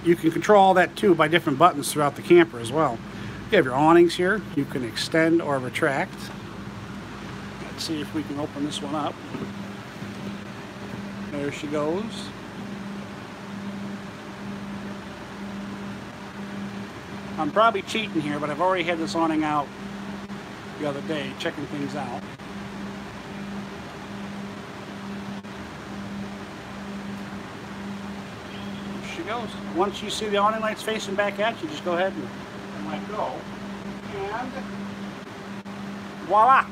You can control all that too by different buttons throughout the camper as well. You have your awnings here. You can extend or retract. Let's see if we can open this one up. There she goes. I'm probably cheating here, but I've already had this awning out the other day, checking things out. There she goes. Once you see the awning lights facing back at you, just go ahead and let go. And voila!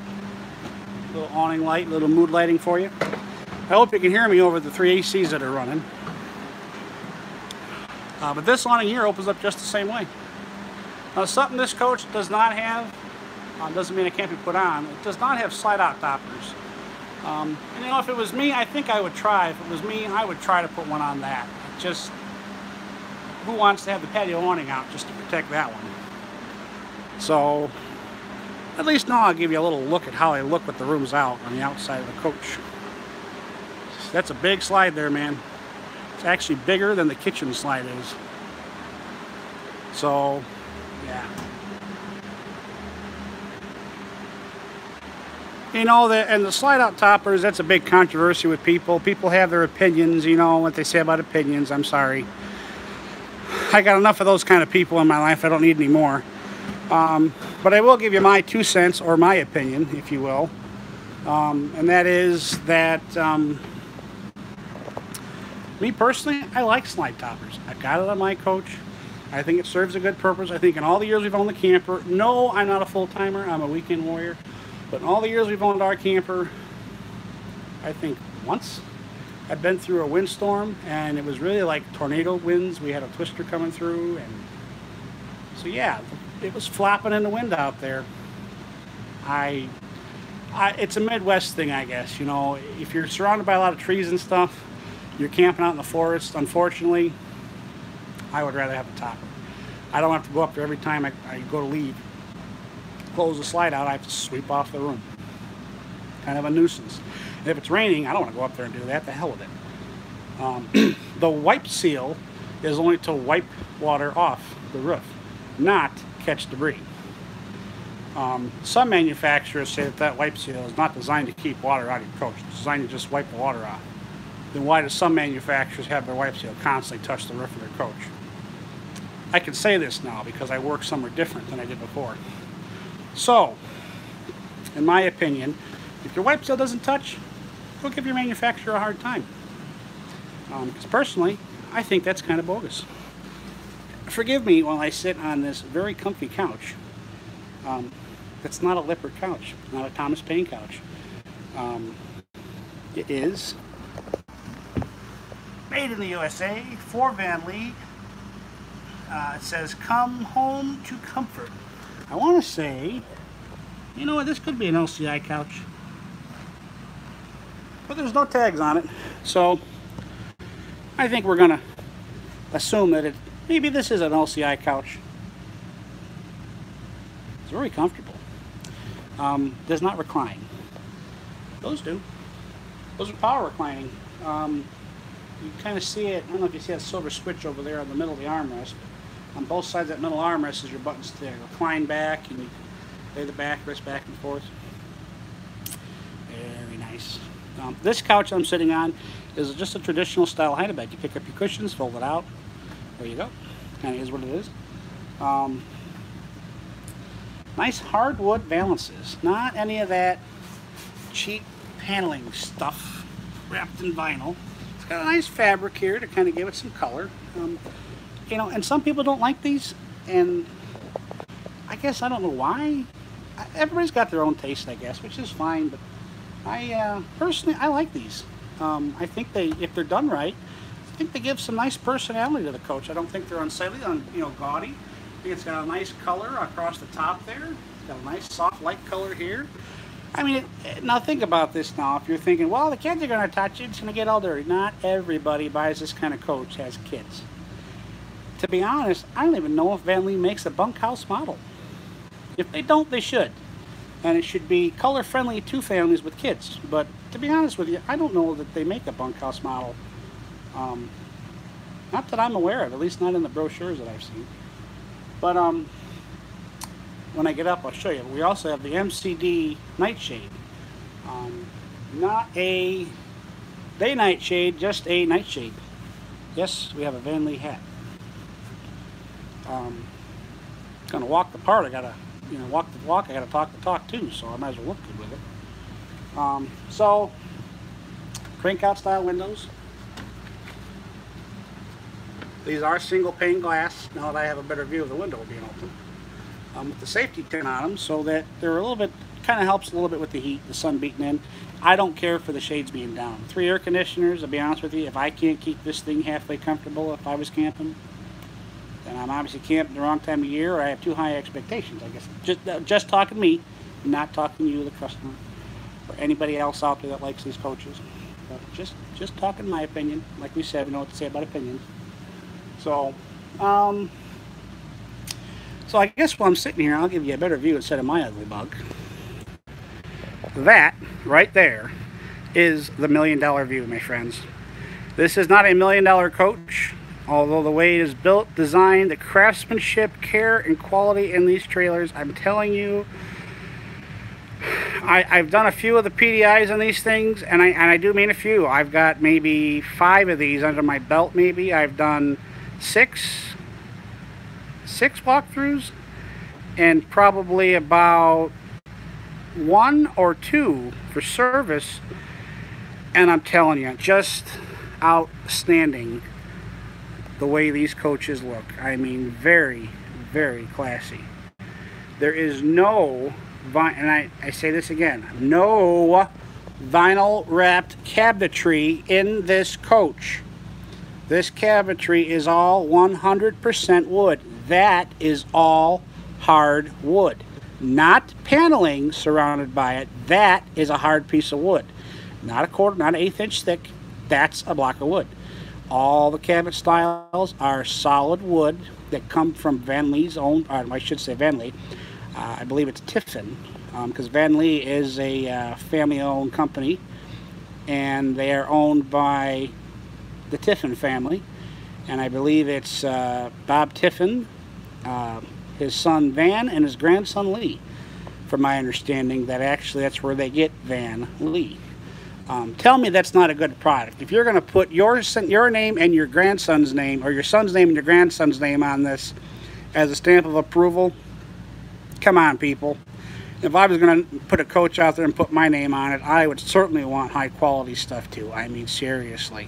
Little awning light, little mood lighting for you. I hope you can hear me over the 3 ACs that are running. But this awning here opens up just the same way. Now, something this coach does not have, doesn't mean it can't be put on, it does not have slide-out toppers. And you know, if it was me, I think I would try. If it was me, I would try to put one on that. Just, who wants to have the patio awning out just to protect that one? So, at least now I'll give you a little look at how I look with the rooms out on the outside of the coach. That's a big slide there, man. It's actually bigger than the kitchen slide is. So, yeah. You know, and the slide-out toppers, that's a big controversy with people. People have their opinions, you know, what they say about opinions. I'm sorry. I got enough of those kind of people in my life. I don't need any more. But I will give you my 2 cents, or my opinion, if you will. And that is that... me personally, I like slide toppers. I've got it on my coach. I think it serves a good purpose. I think in all the years we've owned the camper, no, I'm not a full-timer, I'm a weekend warrior, but in all the years we've owned our camper, I think once I've been through a windstorm, and it was really like tornado winds. We had a twister coming through, and so yeah, it was flapping in the wind out there. It's a Midwest thing, I guess. You know, if you're surrounded by a lot of trees and stuff, you're camping out in the forest, unfortunately, I would rather have a topper. I don't have to go up there every time I go to leave. Close the slide out, I have to sweep off the room. Kind of a nuisance. And if it's raining, I don't want to go up there and do that. The hell with it. The wipe seal is only to wipe water off the roof, not catch debris. Some manufacturers say that wipe seal is not designed to keep water out of your coach. It's designed to just wipe the water off. Then why do some manufacturers have their wipe seal constantly touch the roof of their coach? I can say this now because I work somewhere different than I did before. So, in my opinion, if your wipe seal doesn't touch, go give your manufacturer a hard time. Because personally, I think that's kind of bogus. Forgive me while I sit on this very comfy couch. That's not a Lippert couch, not a Thomas Paine couch. It is made in the USA for Vanleigh. It says, "Come home to comfort." I want to say, you know what, this could be an LCI couch. But there's no tags on it. So, I think we're going to assume that maybe this is an LCI couch. It's very comfortable. Does not recline. Those do. Those are power reclining. you kind of see it. I don't know if you see that silver switch over there in the middle of the armrest. On both sides of that middle armrest is your buttons to recline back, and you lay the backrest back and forth. Very nice. This couch I'm sitting on is just a traditional style hide-a-bed. You pick up your cushions, fold it out. There you go. Kind of is what it is. Nice hardwood valances. Not any of that cheap paneling stuff wrapped in vinyl. It's got a nice fabric here to kind of give it some color. You know, and some people don't like these, and I guess I don't know why. Everybody's got their own taste, I guess, which is fine, but I personally, I like these. I think if they're done right, I think they give some nice personality to the coach. I don't think they're unsightly, gaudy. I think it's got a nice color across the top there. It's got a nice soft light color here. I mean, now think about this now. If you're thinking, well, the kids are going to touch it, it's going to get all dirty. Not everybody buys this kind of coach has kids. To be honest, I don't even know if Vanleigh makes a bunkhouse model. If they don't, they should. And it should be color-friendly to families with kids. But to be honest with you, I don't know that they make a bunkhouse model. Not that I'm aware of, at least not in the brochures that I've seen. But when I get up, I'll show you. We also have the MCD nightshade. Not a day nightshade, just a nightshade. Yes, we have a Vanleigh hat. Gonna walk the part. I gotta, walk the walk. I gotta talk the talk too. So I might as well look good with it. So crank out style windows. These are single pane glass. Now that I have a better view of the window being open, with the safety tint on them, so that they're a little bit, kind of helps a little bit with the heat, the sun beating in. I don't care for the shades being down. 3 air conditioners. I'll be honest with you. If I can't keep this thing halfway comfortable, if I was camping, then I'm obviously camping the wrong time of year, or I have too high expectations. I guess just talking to me, not talking to you, the customer, or anybody else out there that likes these coaches. But just talking my opinion. Like we said, we know what to say about opinions. So, so I guess while I'm sitting here, I'll give you a better view instead of my ugly bug. That right there is the $1 million view, my friends. This is not a $1 million coach. Although the way it is built, designed, the craftsmanship, care, and quality in these trailers, I'm telling you, I've done a few of the PDIs on these things, and I do mean a few. I've got maybe 5 of these under my belt, maybe. I've done 6 walkthroughs, and probably about 1 or 2 for service, and I'm telling you, just outstanding. The way these coaches look. I mean, very, very classy. There is no, and I say this again, no vinyl wrapped cabinetry in this coach. This cabinetry is all 100% wood. That is all hard wood. Not paneling surrounded by it. That is a hard piece of wood. Not a quarter, not an 1/8 inch thick. That's a block of wood. All the cabinet styles are solid wood that come from Vanleigh's own, or I should say Vanleigh. I believe it's Tiffin, because Vanleigh is a family-owned company, and they are owned by the Tiffin family. And I believe it's Bob Tiffin, his son Van, and his grandson Lee. From my understanding, that's where they get Vanleigh. Tell me that's not a good product. If you're going to put your name and your grandson's name, or your son's name and your grandson's name on this as a stamp of approval, come on, people. If I was going to put a coach out there and put my name on it, I would certainly want high quality stuff too. I mean, seriously.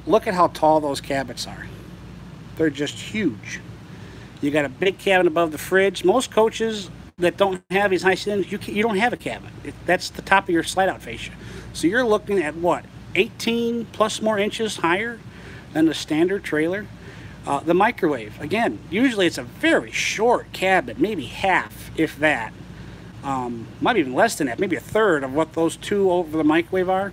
Look at how tall those cabinets are. They're just huge. You got a big cabinet above the fridge. Most coaches that don't have these high ceilings, you don't have a cabinet. That's the top of your slide-out fascia. So you're looking at what, 18 plus more inches higher than the standard trailer. The microwave, again, usually it's a very short cabinet, maybe half, if that. Might be even less than that, maybe 1/3 of what those 2 over the microwave are.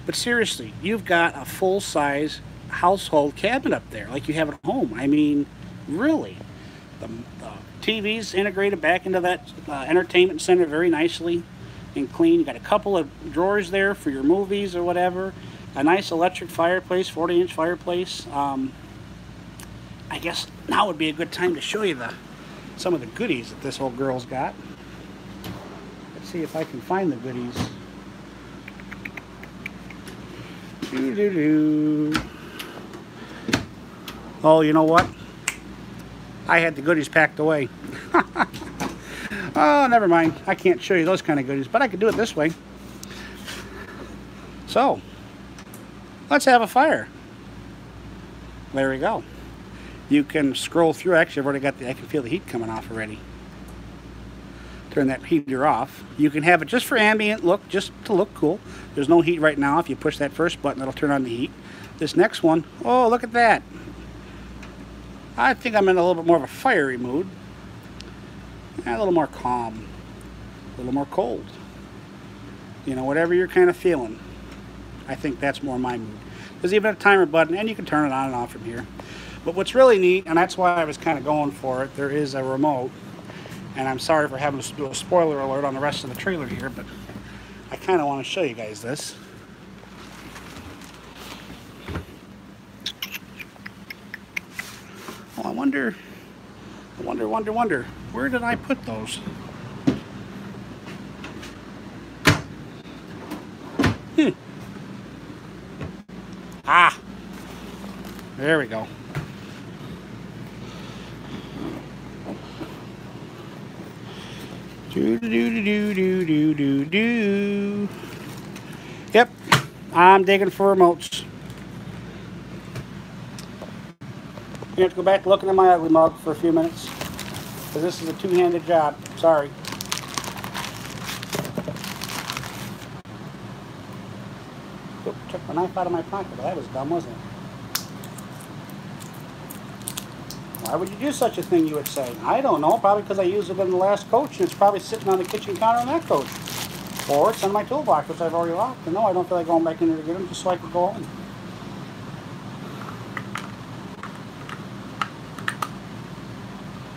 But seriously, you've got a full-size household cabinet up there, like you have at home. I mean, really. The TV's integrated back into that entertainment center very nicely and clean. You got a couple of drawers there for your movies or whatever. a nice electric fireplace, 40-inch fireplace. I guess now would be a good time to show you some of the goodies that this old girl's got. Let's see if I can find the goodies. Oh, you know what? I had the goodies packed away. Oh, never mind. I can't show you those kind of goodies, but I could do it this way. So, let's have a fire. There we go. You can scroll through. Actually, I've already got I can feel the heat coming off already. Turn that heater off. You can have it just for ambient look, just to look cool. There's no heat right now. If you push that first button, it'll turn on the heat. This next one, oh, look at that. I think I'm in a little bit more of a fiery mood. A little more calm. A little more cold. You know, whatever you're kind of feeling. I think that's more my mood. There's even a timer button, and you can turn it on and off from here. But what's really neat, and that's why I was kind of going for it, there is a remote. And I'm sorry for having to do a spoiler alert on the rest of the trailer here, but I kind of want to show you guys this. Oh, I wonder, where did I put those? Ah, there we go. Yep, I'm digging for remotes. You have to go back to looking at my ugly mug for a few minutes, because this is a two-handed job. Sorry. Oop, took my knife out of my pocket. That was dumb, wasn't it? Why would you do such a thing, you would say? I don't know. Probably because I used it in the last coach, and it's probably sitting on the kitchen counter in that coach. Or it's on my toolbox, which I've already locked. And no, I don't feel like going back in there to get them, just so I could go home.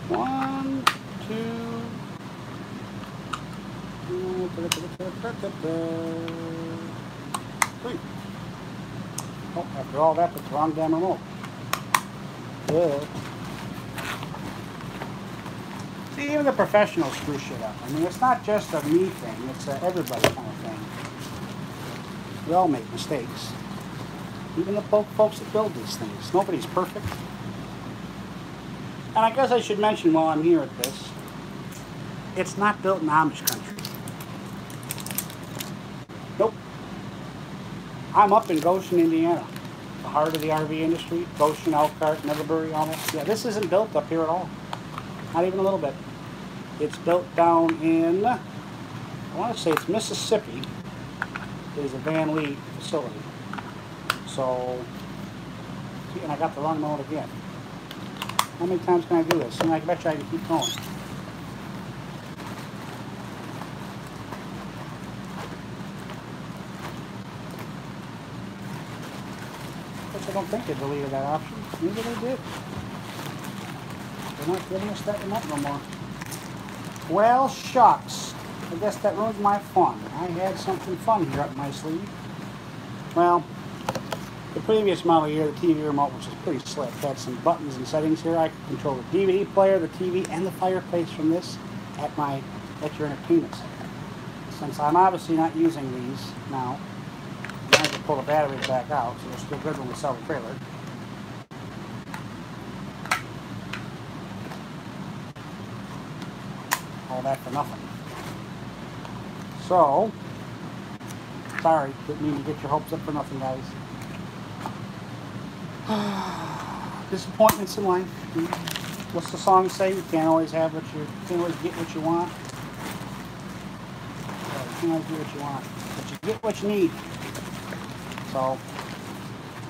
One, two, 3. Oh, after all that, that's the wrong damn remote. Yeah. See, even the professionals screw shit up. I mean, it's not just a me thing, it's a everybody kind of thing. We all make mistakes. Even the folks that build these things. Nobody's perfect. And I guess I should mention while I'm here at this, it's not built in Amish country. Nope. I'm up in Goshen, Indiana. The heart of the RV industry. Goshen, Elkhart, Middlebury, all that. Yeah, this isn't built up here at all. Not even a little bit. It's built down in, I want to say it's Mississippi. It is a Vanleigh facility. So, see, and I got the wrong note again. How many times can I do this? And I bet you I can keep going. I don't think they deleted that option. Maybe they did. They're not giving us that remote no more. Well, shucks. I guess that ruins my fun. I had something fun here up my sleeve. Well, the previous model here, the TV remote, which is pretty slick, had some buttons and settings here. I could control the DVD player, the TV, and the fireplace from this at your entertainment center. Since I'm obviously not using these now, I have to pull the batteries back out, so they're still good when we sell the trailer. All that for nothing. So, sorry, didn't mean to get your hopes up for nothing, guys. Disappointments in life. What's the song say? You can't always have can't always get what you want. You can't always get what you want, but you get what you need. So,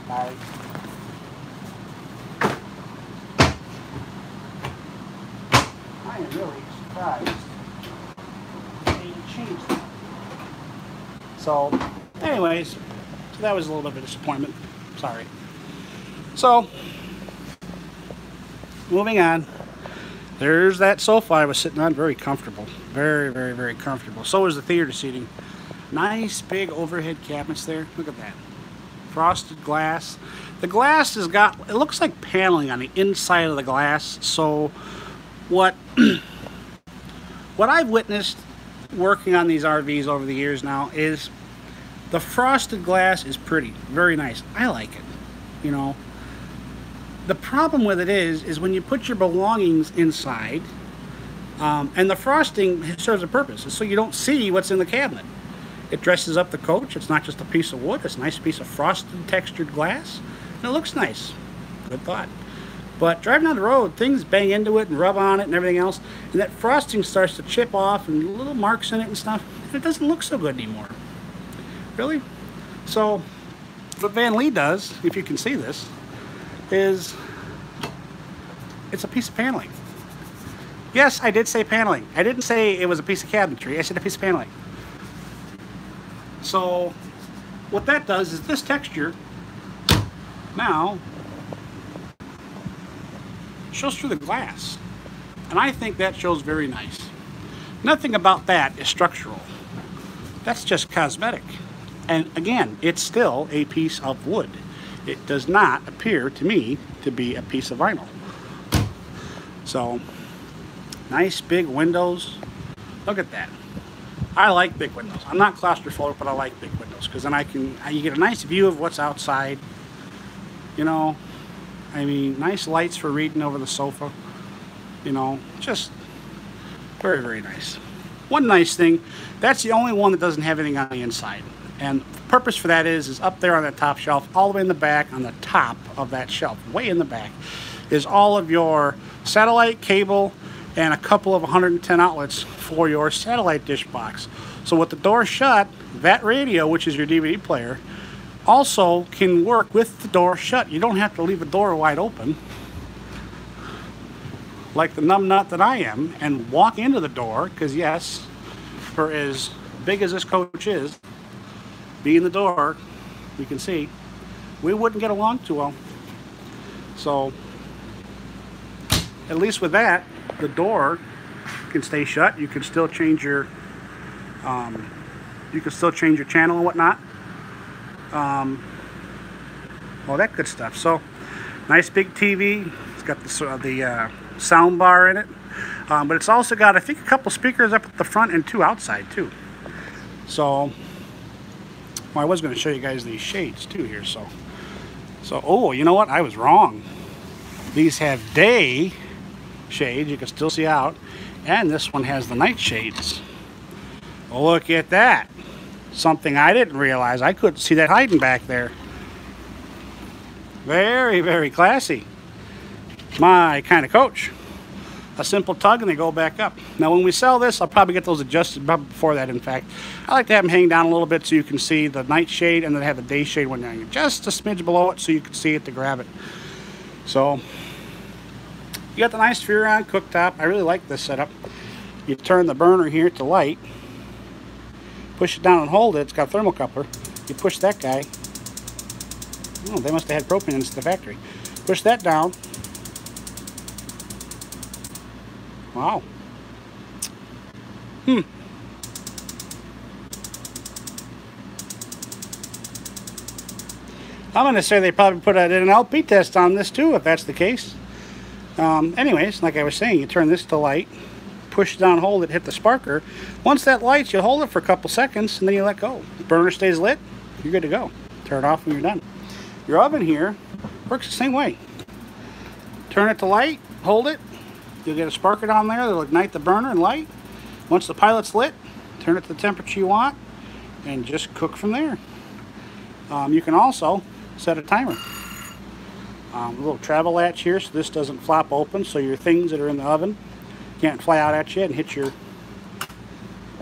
guys. I am really surprised they changed that. So, anyways, so that was a little bit of a disappointment. Sorry. So, moving on. There's that sofa I was sitting on. Very comfortable. Very, very, very comfortable. So is the theater seating. Nice big overhead cabinets there. Look at that. frosted glass. The glass has got, it looks like paneling on the inside of the glass. So what I've witnessed working on these RVs over the years now is the frosted glass is pretty, very nice. I like it, you know. The problem with it is when you put your belongings inside, and the frosting serves a purpose, so you don't see what's in the cabinet. It dresses up the coach. It's not just a piece of wood, it's a nice piece of frosted textured glass, and it looks nice. Good thought. But driving down the road, things bang into it and rub on it and everything else, and that frosting starts to chip off and little marks in it and stuff, and it doesn't look so good anymore. Really? So what Vanleigh does, if you can see this, is it's a piece of paneling. Yes, I did say paneling. I didn't say it was a piece of cabinetry. I said a piece of paneling. So what that does is this texture now shows through the glass, and I think that shows very nice. Nothing about that is structural. That's just cosmetic. And again, it's still a piece of wood. It does not appear to me to be a piece of vinyl. So, nice big windows. Look at that. I like big windows. I'm not claustrophobic, but I like big windows because then you get a nice view of what's outside. You know, I mean, nice lights for reading over the sofa. You know, just very, very nice. One nice thing, that's the only one that doesn't have anything on the inside. And the purpose for that is up there on that top shelf, all the way in the back, on the top of that shelf, way in the back, is all of your satellite cable and a couple of 110 outlets for your satellite dish box. So with the door shut, that radio, which is your DVD player, also can work with the door shut. You don't have to leave the door wide open like the numbnut that I am and walk into the door, because yes, for as big as this coach is, being the door, you can see, we wouldn't get along too well. So, at least with that, the door can stay shut. You can still change your, channel and whatnot. All that good stuff. So, nice big TV. It's got the sound bar in it, but it's also got, I think, a couple speakers up at the front and two outside too. So. Well, I was going to show you guys these shades too here, so oh, you know what? I was wrong. These have day shades, you can still see out, and this one has the night shades. Oh, look at that. Something I didn't realize. I couldn't see that hiding back there. Very, very classy. My kind of coach. A simple tug and they go back up. Now when we sell this, I'll probably get those adjusted before that, in fact. I like to have them hang down a little bit so you can see the night shade, and then have the day shade one down just a smidge below it so you can see it to grab it. So you got the nice Furon cooktop. I really like this setup. You turn the burner here to light, push it down and hold it. It's got a thermocoupler. You push that guy. Oh, they must have had propane in the factory. Push that down. Wow. I'm going to say they probably put an LP test on this too, if that's the case. Anyways, like I was saying, you turn this to light, push down, hold it, hit the sparker. Once that lights, you hold it for a couple seconds, and then you let go. The burner stays lit, you're good to go. Turn it off when you're done. Your oven here works the same way. Turn it to light, hold it. You'll get a sparker down there that'll ignite the burner and light. Once the pilot's lit, turn it to the temperature you want and just cook from there. You can also set a timer. A little travel latch here so this doesn't flop open, so your things that are in the oven can't fly out at you and hit your,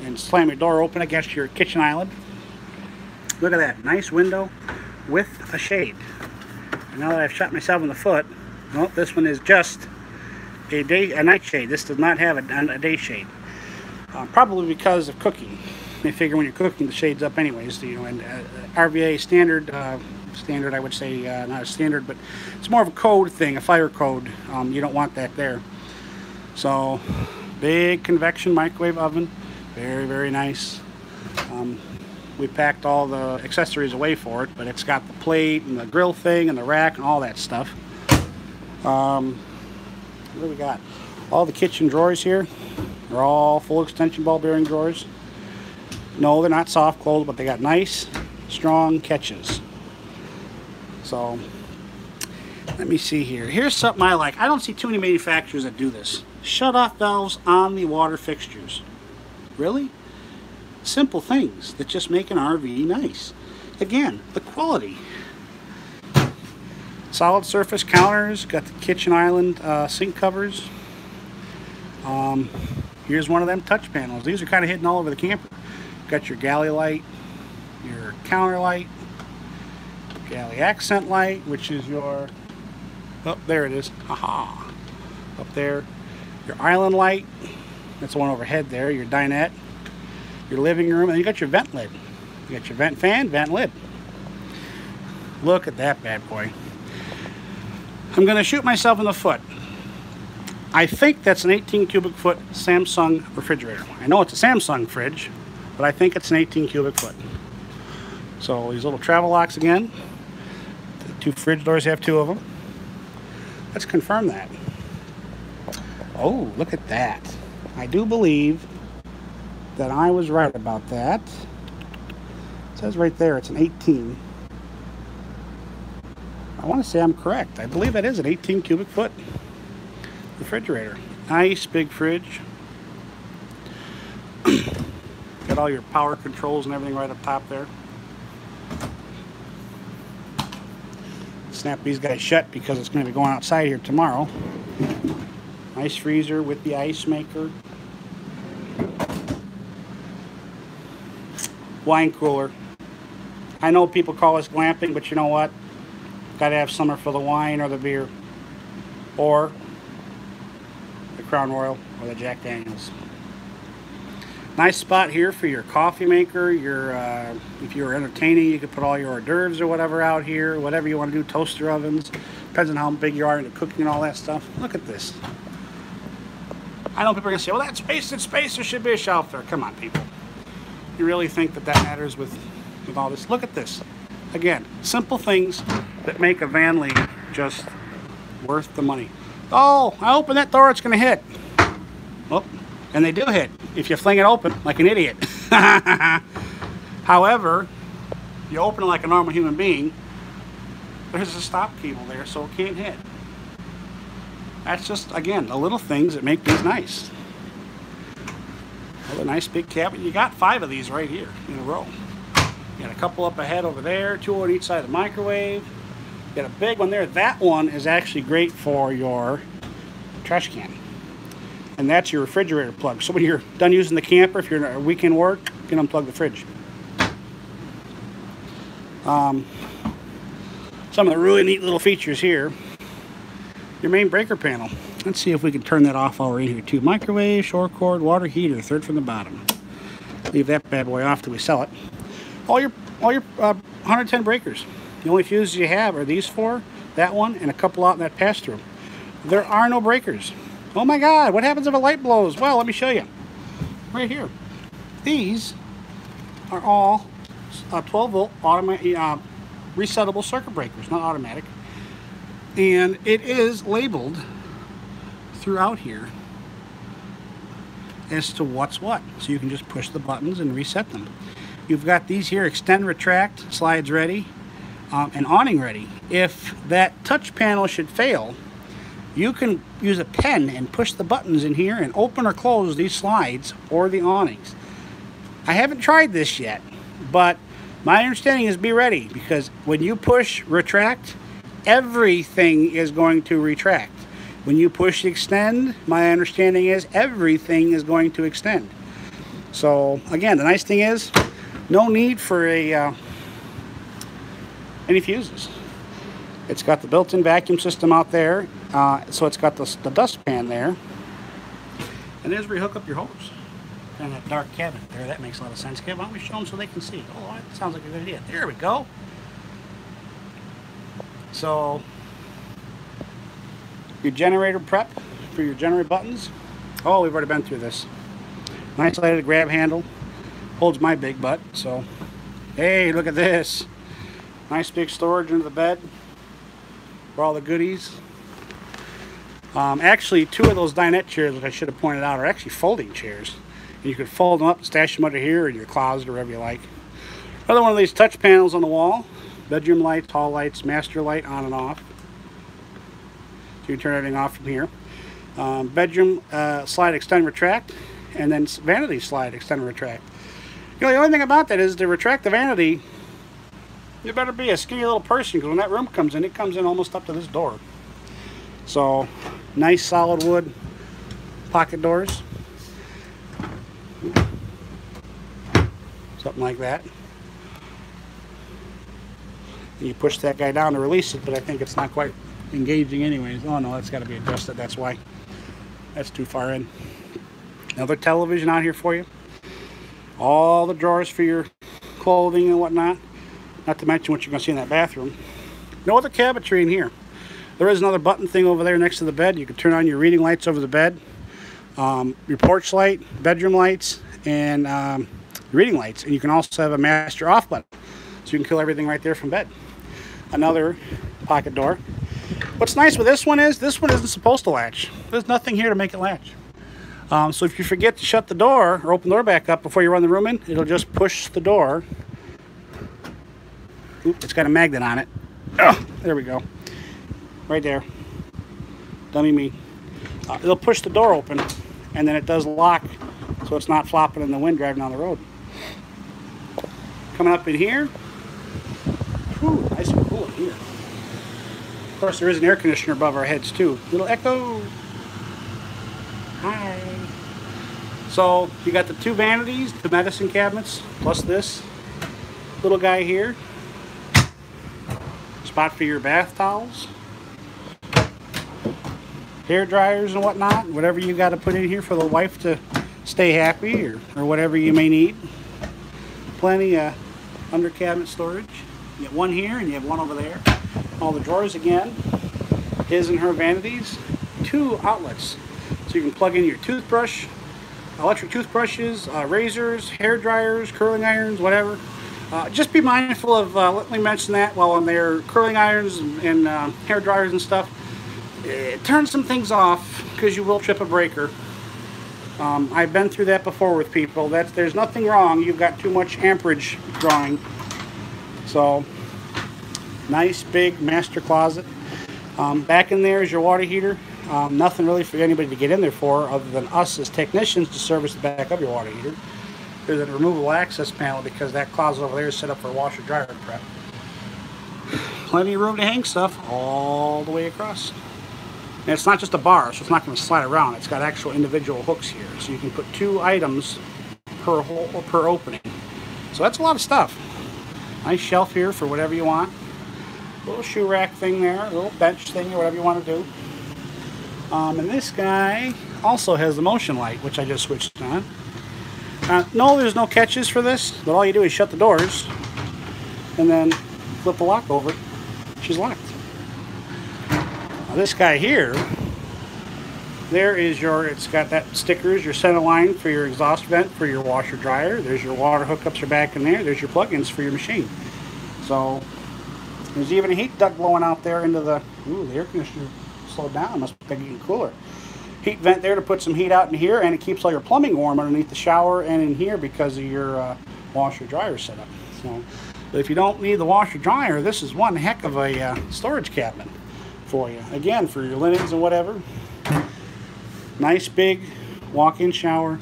and slam your door open against your kitchen island. Look at that, nice window with a shade. And now that I've shot myself in the foot, well, this one is just a night shade. This does not have a day shade. Probably because of cooking. They figure when you're cooking, the shade's up anyways. You know, and RVA standard, I would say, not a standard, but it's more of a code thing, a fire code. You don't want that there. So, big convection microwave oven, very, very nice. We packed all the accessories away for it, but it's got the plate and the grill thing and the rack and all that stuff. What do we got? All the kitchen drawers here are all full extension ball bearing drawers. No, they're not soft closed, but they got nice, strong catches. So, let me see here. Here's something I like. I don't see too many manufacturers that do this. Shutoff valves on the water fixtures. Really? Simple things that just make an RV nice. Again, the quality. Solid surface counters, got the kitchen island sink covers. Here's one of them touch panels. These are kind of hidden all over the camper. Got your Galley light, your counter light, Galley accent light, which is your, oh, there it is, haha, up there. Your island light, that's the one overhead there, your dinette, your living room, and you got your vent lid. You got your vent fan, vent lid. Look at that bad boy. I'm going to shoot myself in the foot. I think that's an 18 cubic foot Samsung refrigerator. I know it's a Samsung fridge, but I think it's an 18 cubic foot. So these little travel locks again. The two fridge doors have two of them. Let's confirm that. Oh, look at that. I do believe that I was right about that. It says right there it's an 18. I want to say I'm correct. I believe that is an 18 cubic foot refrigerator. Nice big fridge. Got all your power controls and everything right up top there. Snap these guys shut because it's going to be going outside here tomorrow. Nice freezer with the ice maker. Wine cooler. I know people call this glamping, but you know what? Got to have somewhere for the wine or the beer. Or the Crown Royal or the Jack Daniels. Nice spot here for your coffee maker. Your if you're entertaining, you could put all your hors d'oeuvres or whatever out here. Whatever you want to do, toaster ovens. Depends on how big you are into cooking and all that stuff. Look at this. I know people are going to say, well, that's wasted space. There should be a shelf there. Come on, people. You really think that that matters with all this? Look at this. Again, simple things that make a Vanleigh just worth the money. Oh, I open that door, it's going to hit. Oh, and they do hit if you fling it open like an idiot. However, you open it like a normal human being, there's a stop cable there so it can't hit. That's just, again, the little things that make these nice. Another nice big cabinet. You got 5 of these right here in a row. You got a couple up ahead over there, 2 on each side of the microwave. You got a big one there. That one is actually great for your trash can. And that's your refrigerator plug. So when you're done using the camper, if you're in a weekend work, you can unplug the fridge. Some of the really neat little features here. Your main breaker panel. Let's see if we can turn that off while we're in here too. Microwave, shore cord, water heater, third from the bottom. Leave that bad boy off till we sell it. All your 110 breakers. The only fuses you have are these 4, that one, and a couple out in that pass-through. There are no breakers. Oh my God, what happens if a light blows? Well, let me show you. Right here. These are all 12-volt automatic, resettable circuit breakers, not automatic. And it is labeled throughout here as to what's what. So you can just push the buttons and reset them. You've got these here, extend, retract, slides ready, and awning ready. If that touch panel should fail, you can use a pen and push the buttons in here and open or close these slides or the awnings. I haven't tried this yet, but my understanding is be ready, because when you push retract, everything is going to retract. When you push extend, my understanding is everything is going to extend. So again, the nice thing is no need for any fuses. It's got the built-in vacuum system out there, so it's got the dustpan there. And there's where you hook up your hose. And that dark cabinet there, that makes a lot of sense. Okay, why don't we show them so they can see? Oh, that sounds like a good idea. There we go. So, your generator prep for your generator buttons. Oh, we've already been through this. Nice lighted grab handle. Holds my big butt, so Hey, look at this. Nice big storage under the bed for all the goodies. Actually, two of those dinette chairs, which I should have pointed out, are actually folding chairs. And you could fold them up and stash them under here in your closet or wherever you like. Another one of these touch panels on the wall. Bedroom lights, hall lights, master light on and off. So you can turn everything off from here. Bedroom slide, extend, retract. And then vanity slide, extend, and retract. You know, the only thing about that is to retract the vanity, you better be a skinny little person, because when that room comes in, it comes in almost up to this door. So, nice solid wood pocket doors. Something like that. And you push that guy down to release it, but I think it's not quite engaging anyways. Oh no, that's got to be adjusted, that's why. That's too far in. Another television out here for you. All the drawers for your clothing and whatnot. Not to mention what you're going to see in that bathroom. No other cabinetry in here. There is another button thing over there next to the bed. You can turn on your reading lights over the bed. Your porch light, bedroom lights, and reading lights. And you can also have a master off button. So you can kill everything right there from bed. Another pocket door. What's nice with this one isn't supposed to latch. There's nothing here to make it latch. So if you forget to shut the door or open the door back up before you run the room in, it'll just push the door. Oop, it's got a magnet on it. Oh, there we go. Right there. Dummy me. It'll push the door open, and then it does lock, so it's not flopping in the wind driving down the road. Coming up in here. Whew, nice and cool in here. Of course, there is an air conditioner above our heads too. Little echo. Hi. So you got the two vanities, the medicine cabinets, plus this little guy here. Spot for your bath towels, hair dryers and whatnot, whatever you got to put in here for the wife to stay happy, or whatever you may need. Plenty of under cabinet storage. You get one here and you have one over there. All the drawers again, his and her vanities. Two outlets, so you can plug in your toothbrush, electric toothbrushes, razors, hair dryers, curling irons, whatever. Just be mindful of, let me mention that, while on their curling irons and hair dryers and stuff, turn some things off, because you will trip a breaker. I've been through that before with people. There's nothing wrong, you've got too much amperage drawing. So, nice big master closet. Back in there is your water heater. Nothing really for anybody to get in there for, other than us as technicians to service the back of your water heater. There's a removable access panel, because that closet over there is set up for washer dryer prep. Plenty of room to hang stuff all the way across. And it's not just a bar, so it's not going to slide around. It's got actual individual hooks here, so you can put 2 items per hole or per opening. So that's a lot of stuff. Nice shelf here for whatever you want. Little shoe rack thing there, a little bench thing, or whatever you want to do. And this guy also has the motion light, which I just switched on. No, there's no catches for this, but all you do is shut the doors and then flip the lock over. She's locked. Now this guy here, there is your, it's got that stickers, your center line for your exhaust vent for your washer dryer. There's your water hookups are back in there. There's your plugins for your machine. So there's even a heat duct blowing out there into the, ooh, the air conditioner slowed down. Must be getting cooler. Heat vent there to put some heat out in here, and it keeps all your plumbing warm underneath the shower and in here because of your washer dryer setup. So, but if you don't need the washer dryer, this is one heck of a storage cabinet for you. Again, for your linens and whatever. Nice big walk-in shower,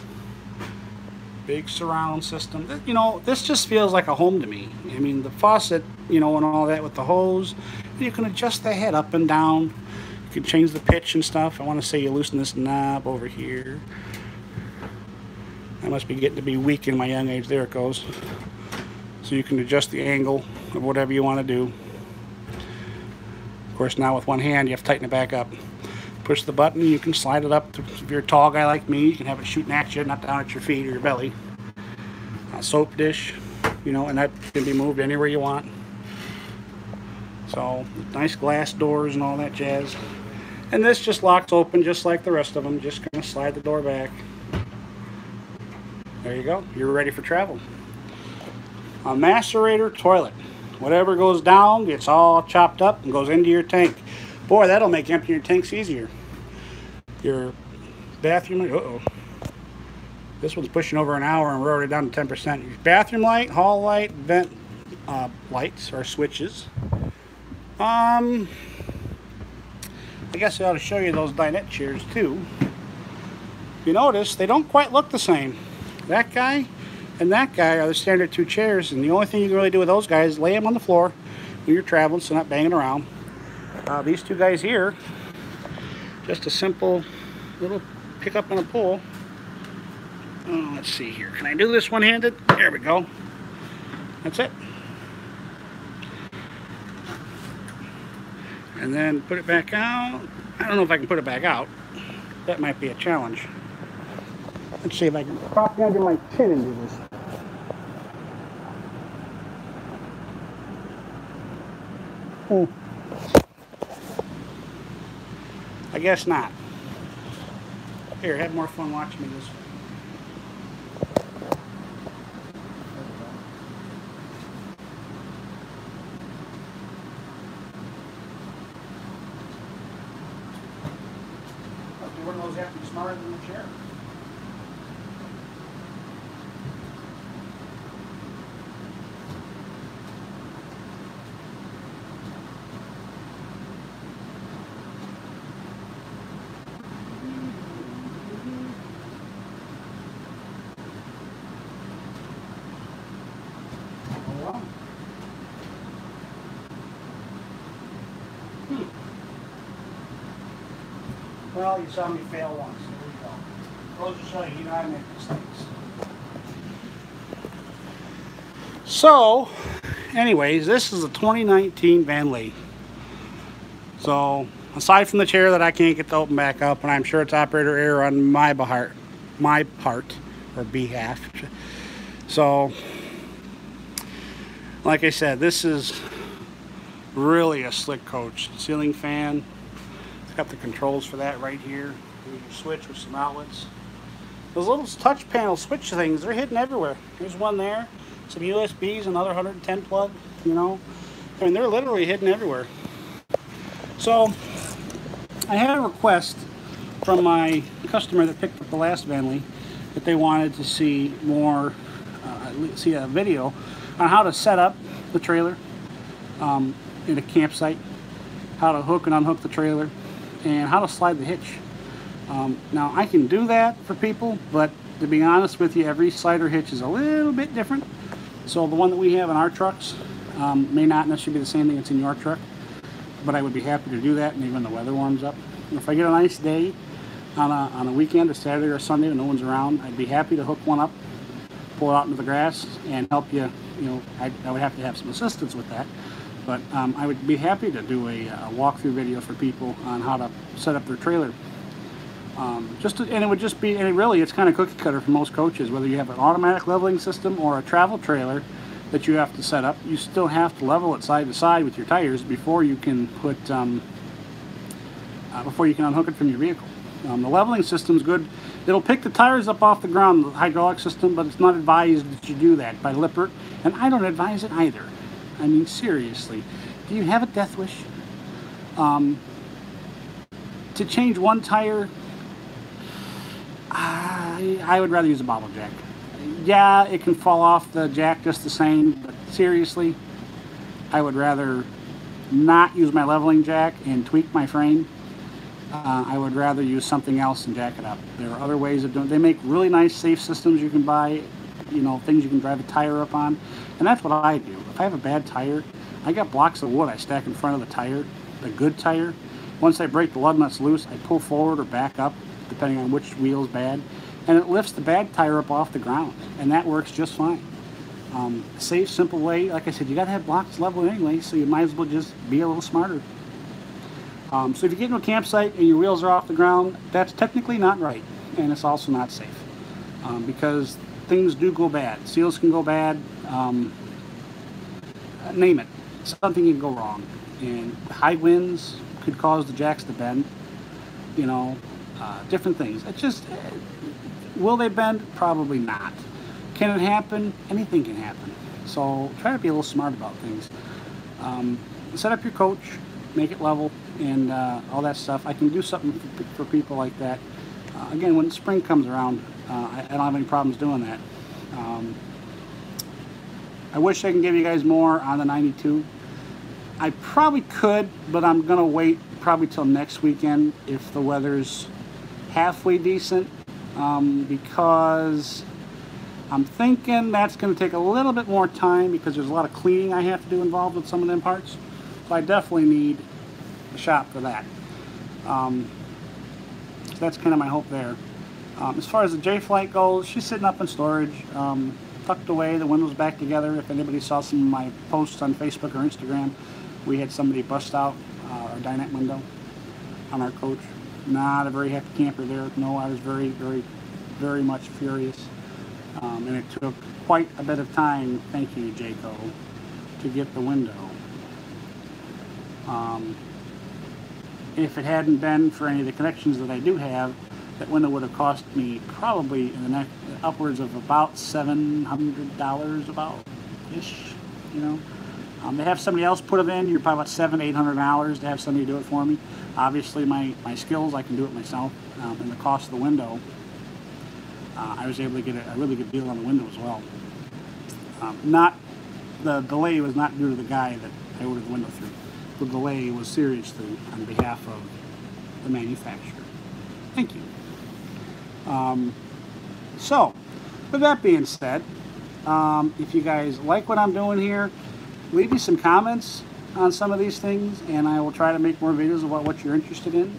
big surround system. You know, this just feels like a home to me. I mean, the faucet, you know, and all that with the hose, you can adjust the head up and down. You can change the pitch and stuff. I want to say you loosen this knob over here. I must be getting to be weak in my young age. There it goes. So you can adjust the angle of whatever you want to do. Of course, now with one hand, you have to tighten it back up. Push the button, you can slide it up. If you're a tall guy like me, you can have it shooting at you, not down at your feet or your belly. Soap dish, you know, and that can be moved anywhere you want. So, nice glass doors and all that jazz. And this just locks open just like the rest of them. Just going to slide the door back. There you go. You're ready for travel. A macerator toilet. Whatever goes down gets all chopped up and goes into your tank. Boy, that'll make emptying your tanks easier. Your bathroom, uh-oh. This one's pushing over an hour and we're already down to 10%. Your bathroom light, hall light, vent lights or switches. I guess I ought to show you those dinette chairs too. If you notice, they don't quite look the same. That guy and that guy are the standard 2 chairs, and the only thing you can really do with those guys is lay them on the floor when you're traveling, so not banging around. These 2 guys here, just a simple little pick up and a pull. Oh, let's see here. Can I do this one-handed? There we go. That's it. And then put it back out. I don't know if I can put it back out. That might be a challenge. Let's see if I can pop under my chin and do this. I guess not. Here, have more fun watching me this way. One of those have to be smarter than the chair. Well, you saw me fail once. There we go. Goes to show you know I make mistakes. So, anyways, this is a 2019 Vanleigh. So, aside from the chair that I can't get to open back up, and I'm sure it's operator error on my part or behalf. So, like I said, this is really a slick coach. Ceiling fan. It's got the controls for that right here. There's your switch with some outlets. Those little touch panel switch things, they're hidden everywhere. There's one there, some USBs, another 110 plug, you know. I mean, they're literally hidden everywhere. So, I had a request from my customer that picked up the last Vanleigh that they wanted to see more, see a video on how to set up the trailer in a campsite, how to hook and unhook the trailer, and how to slide the hitch. Now I can do that for people, but to be honest with you, every slider hitch is a little bit different. So the one that we have in our trucks may not necessarily be the same thing that's in your truck, but I would be happy to do that, maybe when the weather warms up. And if I get a nice day on a weekend, a Saturday or Sunday when no one's around, I'd be happy to hook one up, pull it out into the grass, and help you. You know, I would have to have some assistance with that. But I would be happy to do a walkthrough video for people on how to set up their trailer. And it would just be, and really it's kind of cookie cutter for most coaches, whether you have an automatic leveling system or a travel trailer that you have to set up. You still have to level it side to side with your tires before you can put, before you can unhook it from your vehicle. The leveling system's good. It'll pick the tires up off the ground, the hydraulic system, but it's not advised that you do that by Lippert, and I don't advise it either. I mean, seriously, do you have a death wish? To change one tire, I would rather use a bobble jack. Yeah, it can fall off the jack just the same, but seriously, I would rather not use my leveling jack and tweak my frame. I would rather use something else and jack it up. There are other ways of doing it. They make really nice safe systems you can buy, you know, things you can drive a tire up on, and that's what I do. If I have a bad tire, I got blocks of wood I stack in front of the tire, the good tire. Once I break the lug nuts loose, I pull forward or back up, depending on which wheel's bad, and it lifts the bad tire up off the ground, and that works just fine. Safe, simple way. Like I said, you got to have blocks level anyway, so you might as well just be a little smarter. So if you get into a campsite and your wheels are off the ground, that's technically not right, and it's also not safe, because things do go bad. Seals can go bad, name it. Something can go wrong, and high winds could cause the jacks to bend, you know, different things. It's just, will they bend? Probably not. Can it happen? Anything can happen. So try to be a little smart about things. Set up your coach, make it level, and all that stuff. I can do something for people like that. Again, when spring comes around, I don't have any problems doing that. I wish I can give you guys more on the 92. I probably could, but I'm going to wait probably till next weekend if the weather's halfway decent, because I'm thinking that's going to take a little bit more time because there's a lot of cleaning I have to do involved with some of them parts. So I definitely need a shop for that. So that's kind of my hope there. As far as the J-Flight goes, she's sitting up in storage, tucked away, the windows back together. If anybody saw some of my posts on Facebook or Instagram, we had somebody bust out our dinette window on our coach. Not a very happy camper there. No, I was very, very, very much furious. And it took quite a bit of time, thank you, Jayco, to get the window. If it hadn't been for any of the connections that I do have, that window would have cost me probably in the next upwards of about $700 about-ish, you know. To have somebody else put it in, you're probably about $700–800 to have somebody do it for me. Obviously, my skills, I can do it myself. And the cost of the window, I was able to get a really good deal on the window as well. The delay was not due to the guy that I ordered the window through. The delay was seriously on behalf of the manufacturer. Thank you. So, with that being said, if you guys like what I'm doing here, leave me some comments on some of these things, and I will try to make more videos about what you're interested in.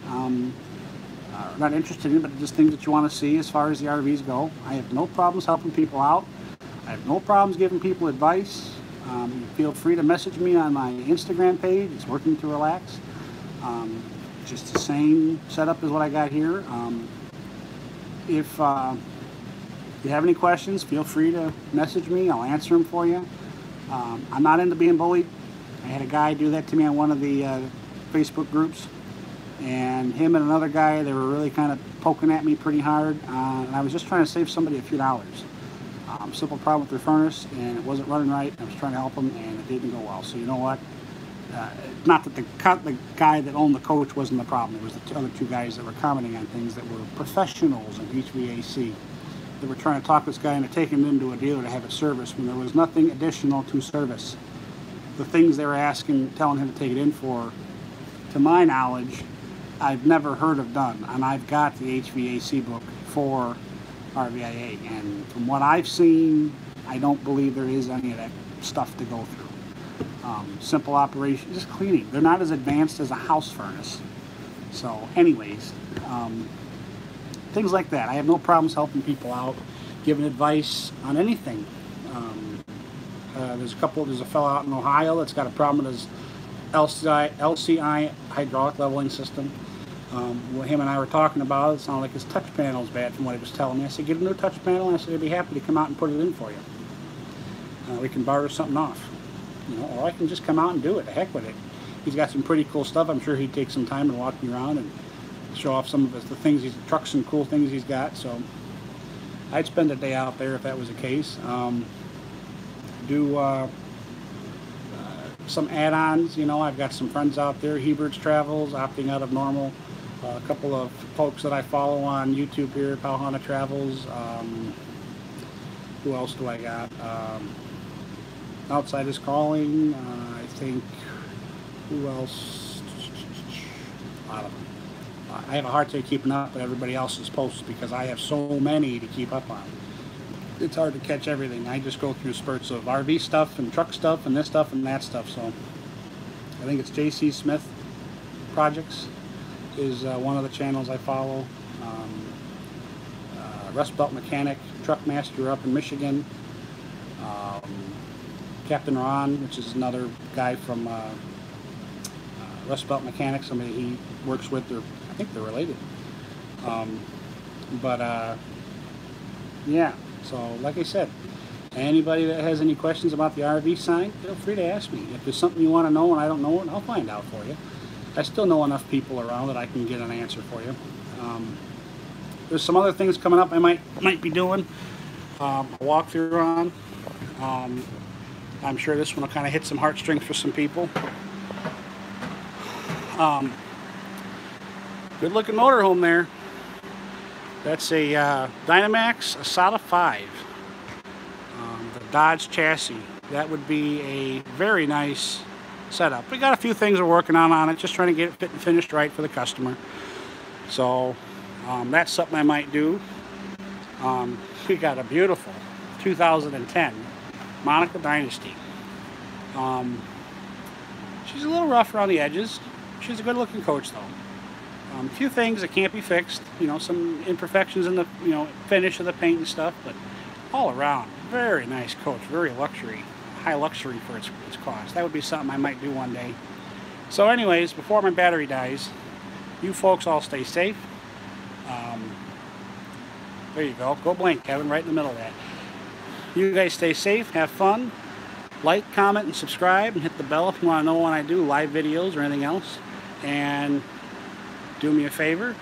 Not interested in, but just things that you want to see as far as the RVs go. I have no problems helping people out. I have no problems giving people advice. Feel free to message me on my Instagram page. It's Working to Relax. Just the same setup as what I got here. If you have any questions, feel free to message me. I'll answer them for you. I'm not into being bullied. I had a guy do that to me on one of the Facebook groups, and him and another guy, they were really kind of poking at me pretty hard, and I was just trying to save somebody a few dollars. Simple problem with their furnace, and it wasn't running right. I was trying to help them, and it didn't go well. So you know what? Not that the guy that owned the coach wasn't the problem. It was the other two guys that were commenting on things that were professionals in HVAC. They were trying to talk this guy into taking him into a dealer to have it serviced when there was nothing additional to service. The things they were asking, telling him to take it in for, to my knowledge, I've never heard of done. And I've got the HVAC book for RVIA, and from what I've seen, I don't believe there is any of that stuff to go through. Simple operation, just cleaning. They're not as advanced as a house furnace. So anyways, things like that. I have no problems helping people out, giving advice on anything. There's a fellow out in Ohio that's got a problem with his LCI hydraulic leveling system. What him and I were talking about, it sounded like his touch panel is bad from what he was telling me. I said, get a new touch panel, and I said, I'd be happy to come out and put it in for you. We can barter something off, you know, or I can just come out and do it. The heck with it. He's got some pretty cool stuff. I'm sure he'd take some time and walk me around and show off some of the things, trucks and cool things he's got. So I'd spend a day out there if that was the case. Do some add-ons. You know, I've got some friends out there. Hebert's Travels, opting out of normal. A couple of folks that I follow on YouTube here, Pauhana Travels. Who else do I got? Outside is Calling. I think, who else? A lot of them. I have a hard time keeping up with everybody else's posts because I have so many to keep up on. It's hard to catch everything. I just go through spurts of RV stuff and truck stuff and this stuff and that stuff. So I think it's JC Smith Projects is one of the channels I follow. Rust Belt Mechanic, Truck Master up in Michigan. Captain Ron, which is another guy from Rust Belt Mechanic, somebody he works with. I think they're related. Yeah, so like I said, anybody that has any questions about the RV sign, feel free to ask me. If there's something you want to know and I don't know it, I'll find out for you. I still know enough people around that I can get an answer for you. There's some other things coming up I might be doing a walkthrough on. I'm sure this one will kind of hit some heartstrings for some people. Good looking motorhome there. That's a Dynamax Asada 5. The Dodge chassis. That would be a very nice setup. We got a few things we're working on it, just trying to get it fit and finished right for the customer. So that's something I might do. We got a beautiful 2010 Monica Dynasty. She's a little rough around the edges. She's a good looking coach though. A few things that can't be fixed, you know, some imperfections in the, you know, finish of the paint and stuff, but all around, very nice coach, very luxury, high luxury for its cost. That would be something I might do one day. So anyways, before my battery dies, you folks all stay safe. There you go. Go blank, Kevin, right in the middle of that. You guys stay safe, have fun, like, comment, and subscribe, and hit the bell if you want to know when I do live videos or anything else. And do me a favor,